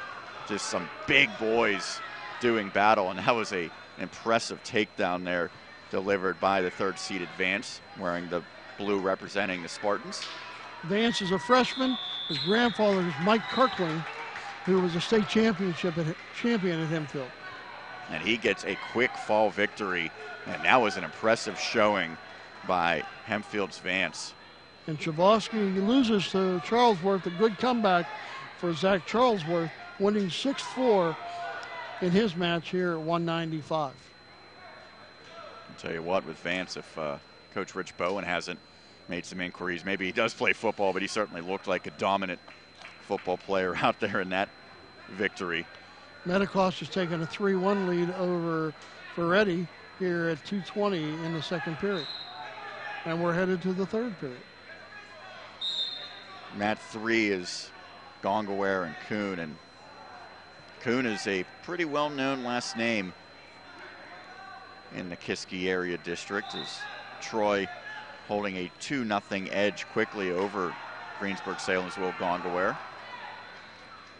Just some big boys doing battle, and that was an impressive takedown there delivered by the third-seeded Vance, wearing the blue representing the Spartans. Vance is a freshman. His grandfather is Mike Kirkling, who was a state champion at Hempfield. And he gets a quick fall victory, and that was an impressive showing by Hempfield's Vance. And Chavosky loses to Charlesworth, a good comeback for Zach Charlesworth, winning 6-4 in his match here at 195. I'll tell you what, with Vance, if Coach Rich Bowen hasn't made some inquiries, maybe he does play football, but he certainly looked like a dominant football player out there in that victory. Metacost has taken a 3-1 lead over Ferretti here at 2:20 in the second period. And we're headed to the third period. Mat 3 is Gongaware and Kuhn, and Kuhn is a pretty well-known last name in the Kiski area district, as Troy holding a 2-0 edge quickly over Greensburg-Salem's Will Gongaware.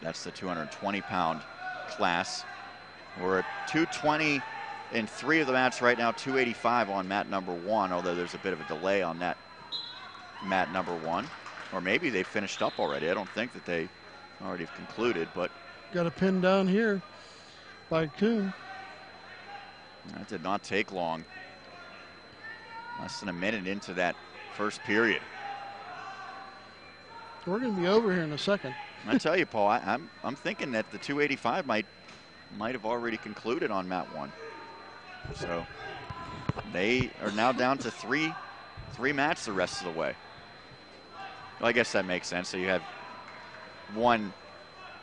That's the 220-pound class. We're at 220 in 3 of the mats right now, 285 on mat number 1, although there's a bit of a delay on that mat number 1. Or maybe they finished up already. I don't think that they already have concluded, but got a pin down here by Kuhn. That did not take long. Less than a minute into that first period. We're going to be over here in a second. I tell you, Paul, I'm thinking that the 285 might have already concluded on mat 1. So they are now down to three mats the rest of the way. Well, I guess that makes sense. So you have one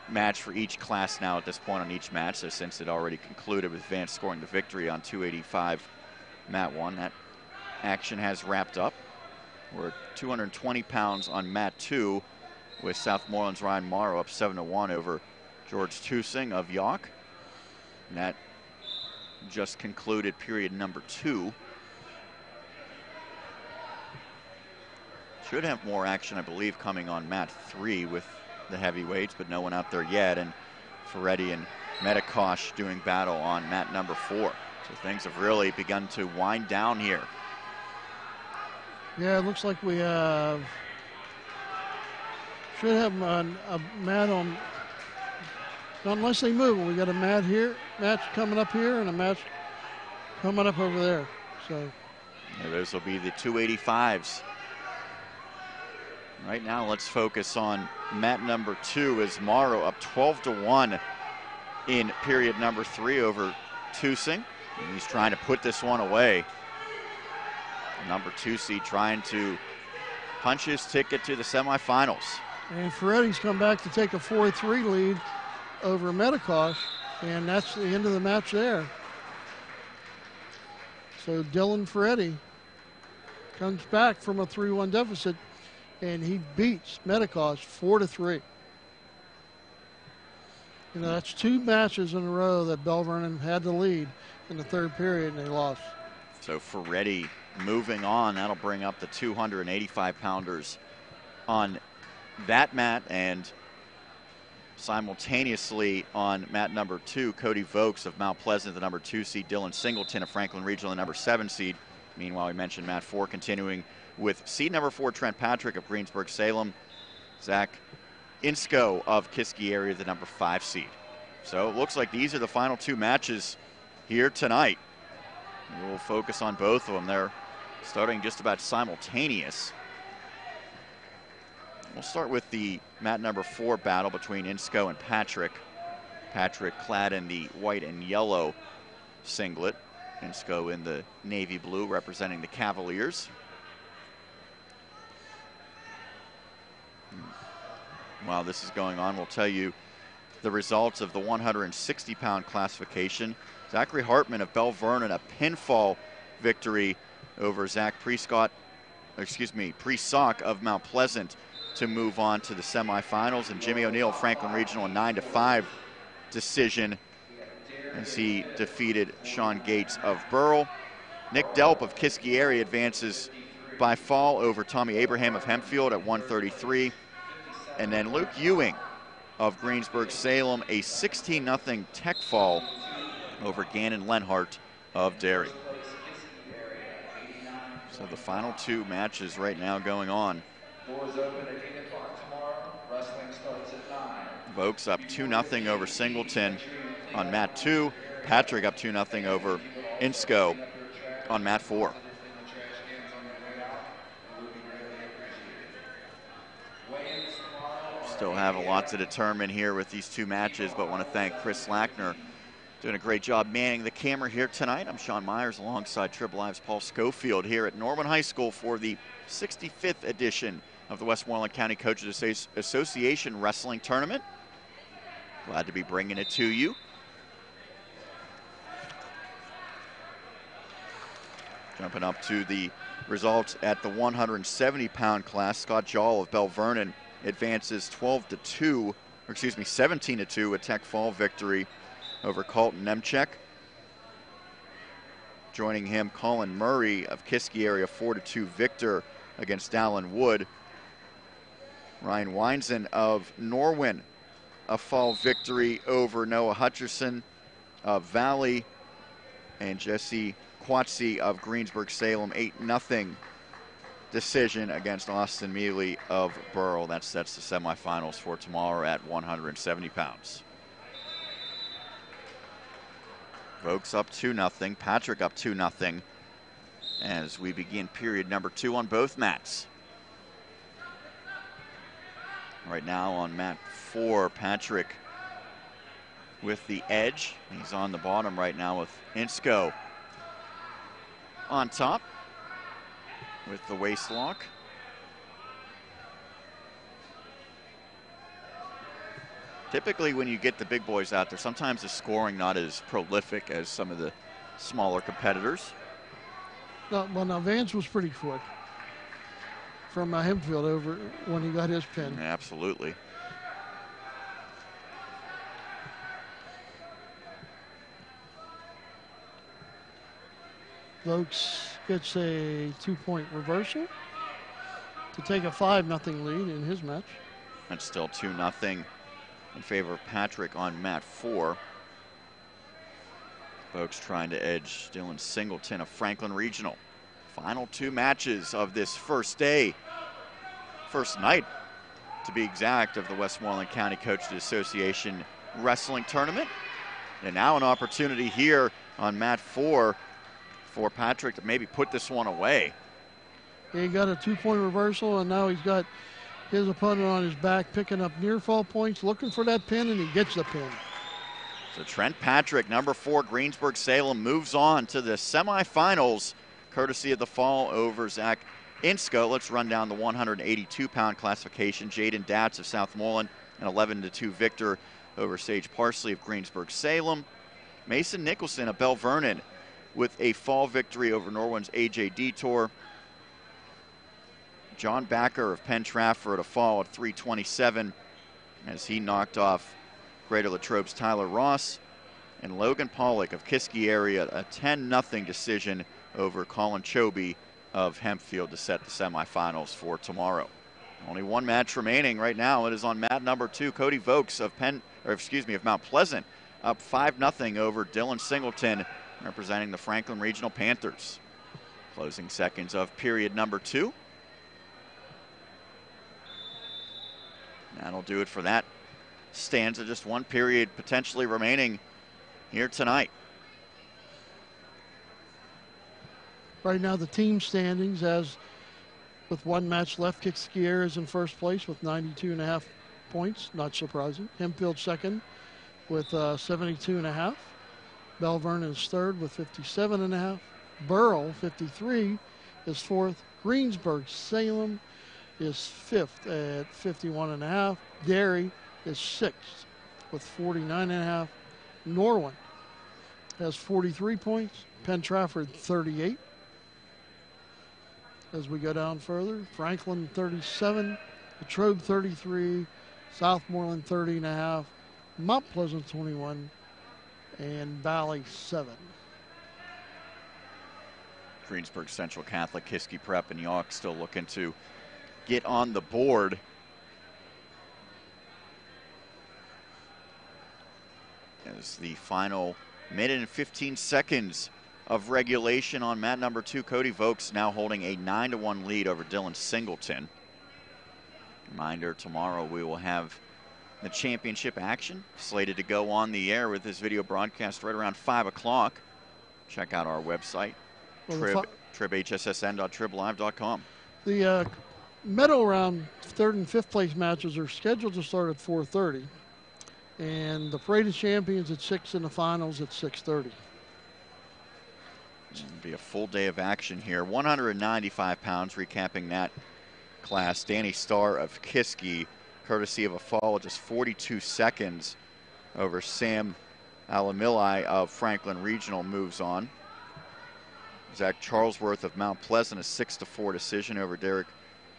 match for each class now at this point on each match. So since it already concluded with Vance scoring the victory on 285 mat 1, that action has wrapped up. We're 220 pounds on mat 2 with Southmoreland's Ryan Morrow up 7-1 over George Tusing of York. And that just concluded period number 2. Should have more action, I believe, coming on mat 3 with the heavyweights, but no one out there yet. And Ferretti and Medikosh doing battle on mat number 4. So things have really begun to wind down here. Yeah, it looks like we have should have a mat on, unless they move. We got a mat here, match coming up here, and a match coming up over there. So yeah, those will be the 285s. Right now, let's focus on mat number 2 as Morrow up 12-1 in period number 3 over Tusing. And he's trying to put this one away. Number 2 seed trying to punch his ticket to the semifinals. And Ferretti's come back to take a 4-3 lead over Medikosh, and that's the end of the match there. So Dylan Ferretti comes back from a 3-1 deficit, and he beats Medikosh 4-3. You know, that's 2 matches in a row that Bell Vernon had the lead in the third period, and they lost. So Ferretti moving on. That'll bring up the 285-pounders on that mat, and simultaneously on mat number 2, Cody Vokes of Mount Pleasant, the number 2 seed, Dylan Singleton of Franklin Regional, the number 7 seed. Meanwhile, we mentioned mat 4 continuing with seed number 4, Trent Patrick of Greensburg-Salem, Zach Insko of Kiski area, the number 5 seed. So it looks like these are the final 2 matches here tonight. We'll focus on both of them. They're starting just about simultaneous. We'll start with the mat number 4 battle between Insko and Patrick. Patrick clad in the white and yellow singlet. Insko in the navy blue representing the Cavaliers. While this is going on, we'll tell you the results of the 160-pound classification. Zachary Hartman of Bell Vernon, a pinfall victory over Zach Presock of Mount Pleasant to move on to the semifinals. And Jimmy O'Neill, Franklin Regional, a 9-5 decision as he defeated Sean Gates of Burrell. Nick Delp of Kiski area advances by fall over Tommy Abraham of Hempfield at 133. And then Luke Ewing of Greensburg-Salem, a 16-0 tech fall over Gannon Lenhart of Derry. So the final 2 matches right now going on. Vokes up 2-0 over Singleton on mat 2. Patrick up 2-0 over Insko on mat 4. Still have a lot to determine here with these 2 matches, but want to thank Chris Lackner, doing a great job manning the camera here tonight. I'm Sean Meyers alongside Triblive's Paul Schofield here at Norwin High School for the 65th edition of the Westmoreland County Coaches Association Wrestling Tournament. Glad to be bringing it to you. Jumping up to the results at the 170-pound class, Scott Jall of Bell Vernon advances 17-2, a tech fall victory over Colton Nemchek. Joining him, Colin Murray of Kiski area, 4-2 victor against Dallin Wood. Ryan Weinzen of Norwin, a fall victory over Noah Hutcherson of Valley. And Jesse Quatsi of Greensburg-Salem, 8-0 decision against Austin Mealy of Burrell. That's the semifinals for tomorrow at 170 pounds. Vokes up 2-0, Patrick up 2-0 as we begin period number 2 on both mats. Right now on mat 4, Patrick with the edge. He's on the bottom right now with Insko on top with the waist lock. Typically when you get the big boys out there, sometimes the scoring not as prolific as some of the smaller competitors. No, well, now Vance was pretty quick from Hempfield over when he got his pin. Yeah, absolutely. Vokes gets a 2-point reversal to take a 5-0 lead in his match. It's still 2-0 in favor of Patrick on mat 4. Folks trying to edge Dylan Singleton of Franklin Regional. Final 2 matches of this first day, first night to be exact, of the Westmoreland County Coaches Association Wrestling Tournament. And now an opportunity here on mat 4 for Patrick to maybe put this one away. He got a 2-point reversal, and now he's got his opponent on his back picking up near fall points, looking for that pin, and he gets the pin. So Trent Patrick, number 4, Greensburg-Salem, moves on to the semifinals, courtesy of the fall over Zach Insko. Let's run down the 182-pound classification. Jaden Datz of Southmoreland, an 11-2 victor over Sage Parsley of Greensburg-Salem. Mason Nicholson of Bell Vernon with a fall victory over Norwin's AJ Detour. John Backer of Penn Trafford, a fall at 327 as he knocked off Greater Latrobe's Tyler Ross. And Logan Pollock of Kiski area, a 10-0 decision over Colin Chobe of Hempfield to set the semifinals for tomorrow. Only one match remaining right now. It is on mat number 2. Cody Vokes of Mount Pleasant up 5-0 over Dylan Singleton, representing the Franklin Regional Panthers. Closing seconds of period number 2. That'll do it for that stanza. Just one period potentially remaining here tonight. Right now the team standings, as with one match left, Kiskier is in first place with 92.5 points, not surprising. Hempfield second with 72.5. Bell Vernon is third with 57.5. Burrell, 53, is fourth. Greensburg-Salem is fifth at 51.5. Derry is sixth with 49.5. Norwin has 43 points. Penn Trafford 38. As we go down further, Franklin 37, Latrobe 33, Southmoreland 30.5, Mount Pleasant 21, and Valley 7. Greensburg Central Catholic, Kiski Prep, and York still looking to get on the board. As the final minute and 15 seconds of regulation on mat number 2, Cody Vokes now holding a 9-1 lead over Dylan Singleton. Reminder, tomorrow we will have the championship action slated to go on the air with this video broadcast right around 5 o'clock. Check out our website, tribhssn.triblive.com. The medal round 3rd and 5th place matches are scheduled to start at 4:30, and the Parade of Champions at 6 and the finals at 6:30. It's going to be a full day of action here. 195 pounds, recapping that class. Danny Starr of Kiski, courtesy of a fall of just 42 seconds over Sam Alamilli of Franklin Regional, moves on. Zach Charlesworth of Mount Pleasant, a 6-4 decision over Derek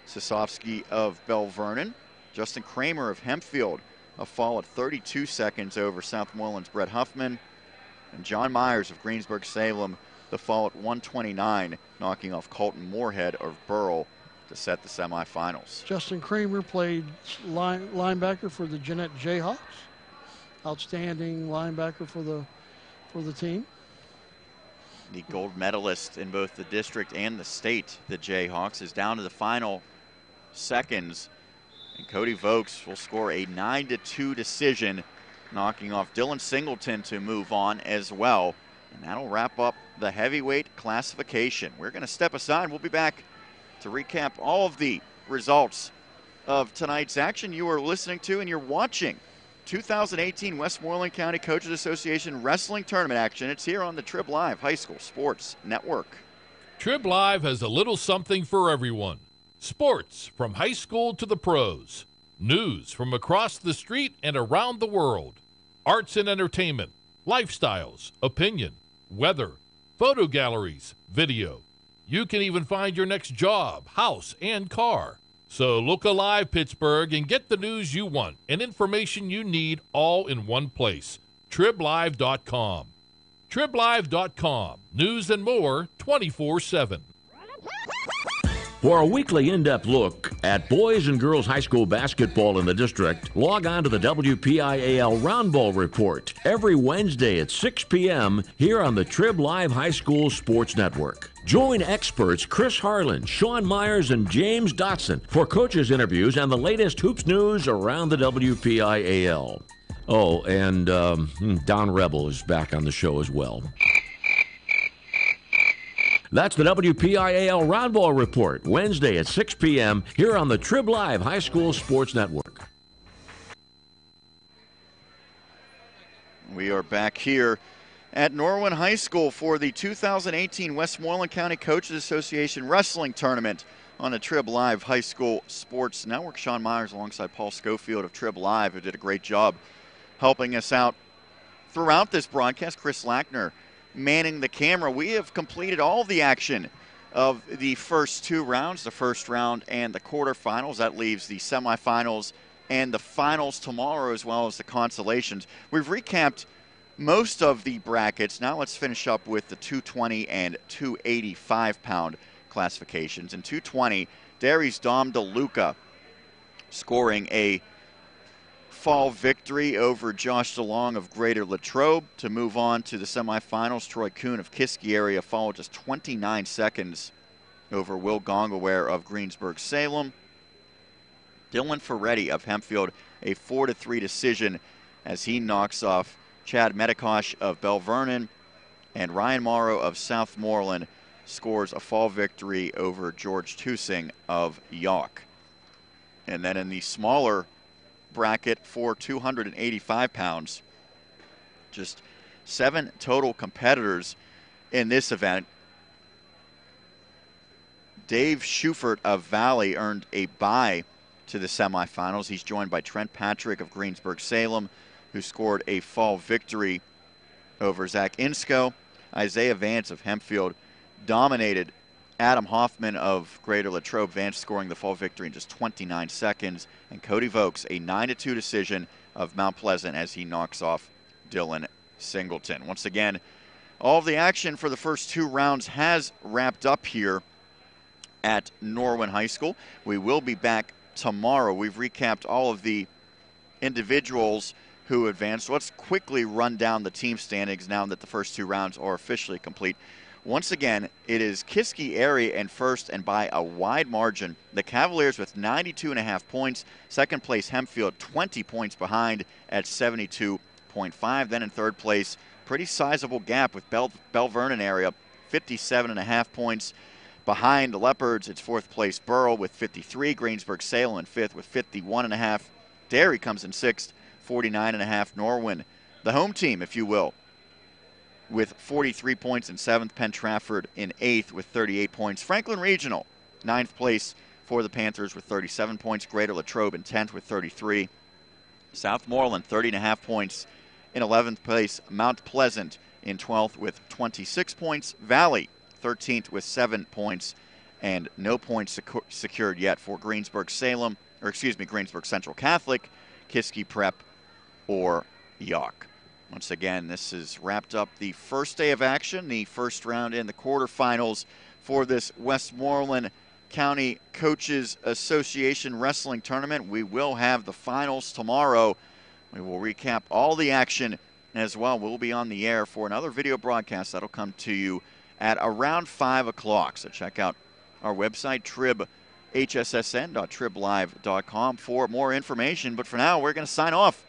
Sosofsky of Bell Vernon. Justin Kramer of Hempfield, a fall at 32 seconds over Southmoreland's Brett Huffman. And John Meyers of Greensburg-Salem, the fall at 129, knocking off Colton Moorhead of Burrell to set the semifinals. Justin Kramer played linebacker for the Jeanette Jayhawks. Outstanding linebacker for the team. The gold medalist in both the district and the state, the Jayhawks, is down to the final seconds. And Cody Vokes will score a 9-2 decision, knocking off Dylan Singleton to move on as well. And that'll wrap up the heavyweight classification. We're going to step aside. We'll be back to recap all of the results of tonight's action. You are listening to and you're watching 2018 Westmoreland County Coaches Association Wrestling Tournament action. It's here on the Triblive High School Sports Network. Triblive has a little something for everyone. Sports from high school to the pros. News from across the street and around the world. Arts and entertainment, lifestyles, opinion, weather, photo galleries, video. You can even find your next job, house, and car. So look alive, Pittsburgh, and get the news you want and information you need all in one place. Triblive.com. Triblive.com. News and more 24/7. For a weekly in-depth look at boys and girls high school basketball in the district, log on to the WPIAL Round Ball Report every Wednesday at 6 p.m. here on the Triblive High School Sports Network. Join experts Chris Harlan, Sean Meyers, and James Dotson for coaches' interviews and the latest hoops news around the WPIAL. Oh, and Don Rebel is back on the show as well. That's the WPIAL Round Ball Report, Wednesday at 6 p.m. here on the Triblive High School Sports Network. We are back here at Norwin High School for the 2018 Westmoreland County Coaches Association Wrestling Tournament on the Triblive High School Sports Network. Sean Meyers alongside Paul Schofield of Triblive, who did a great job helping us out throughout this broadcast. Chris Lackner manning the camera. We have completed all the action of the first two rounds, the first round and the quarterfinals. That leaves the semifinals and the finals tomorrow, as well as the consolations. We've recapped most of the brackets. Now let's finish up with the 220 and 285-pound classifications. In 220, Derry's Dom DeLuca scoring a fall victory over Josh DeLong of Greater Latrobe to move on to the semifinals. Troy Kuhn of Kiski area followed just 29 seconds over Will Gongaware of Greensburg-Salem. Dylan Ferretti of Hempfield, a 4-3 decision as he knocks off Chad Medikosh of Bell Vernon, and Ryan Morrow of Southmoreland scores a fall victory over George Tusing of York. And then in the smaller bracket for 285 pounds, just 7 total competitors in this event. Dave Schufert of Valley earned a bye to the semifinals. He's joined by Trent Patrick of Greensburg-Salem, who scored a fall victory over Zach Insko. Isaiah Vance of Hempfield dominated Adam Hoffman of Greater Latrobe, Vance scoring the fall victory in just 29 seconds. And Cody Vokes, a 9-2 decision of Mount Pleasant as he knocks off Dylan Singleton. Once again, all of the action for the first two rounds has wrapped up here at Norwin High School. We will be back tomorrow. We've recapped all of the individuals who advanced. Let's quickly run down the team standings now that the first two rounds are officially complete. Once again, it is Kiski area in first and by a wide margin. The Cavaliers with 92.5 points. Second place, Hempfield, 20 points behind at 72.5. Then in third place, pretty sizable gap with Bell Vernon area, 57.5 points. Behind the Leopards, it's fourth place Burrell with 53. Greensburg-Salem in fifth with 51.5. Derry comes in sixth, 49.5. Norwin, the home team, if you will, with 43 points in seventh. Penn Trafford in eighth with 38 points. Franklin Regional, ninth place for the Panthers with 37 points. Greater Latrobe in 10th with 33. Southmoreland, 30.5 points in 11th place. Mount Pleasant in 12th with 26 points. Valley, 13th with 7 points, and no points secured yet for Greensburg Central Catholic, Kiski Prep, or York. Once again, this has wrapped up the first day of action, the first round and the quarterfinals for this Westmoreland County Coaches Association Wrestling Tournament. We will have the finals tomorrow. We will recap all the action as well. We'll be on the air for another video broadcast that'll come to you at around 5 o'clock. So check out our website, hssn.triblive.com, for more information. But for now, we're going to sign off.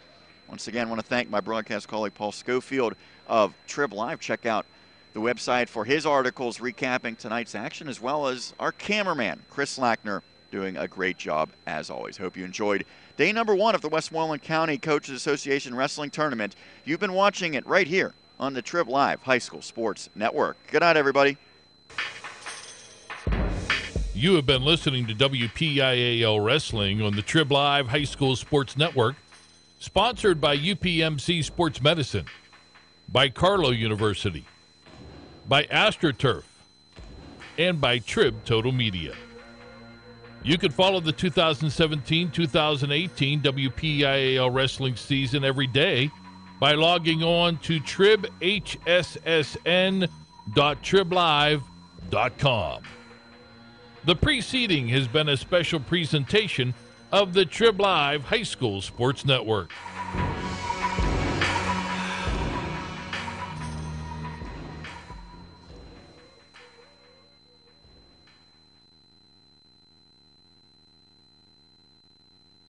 Once again, I want to thank my broadcast colleague Paul Schofield of Triblive. Check out the website for his articles recapping tonight's action, as well as our cameraman, Chris Lackner, doing a great job as always. Hope you enjoyed day number 1 of the Westmoreland County Coaches Association Wrestling Tournament. You've been watching it right here on the Triblive High School Sports Network. Good night, everybody. You have been listening to WPIAL Wrestling on the Triblive High School Sports Network, sponsored by UPMC Sports Medicine, by Carlow University, by AstroTurf, and by Trib Total Media. You can follow the 2017-2018 WPIAL Wrestling season every day by logging on to tribhssn.triblive.com. The preceding has been a special presentation of the Triblive High School Sports Network.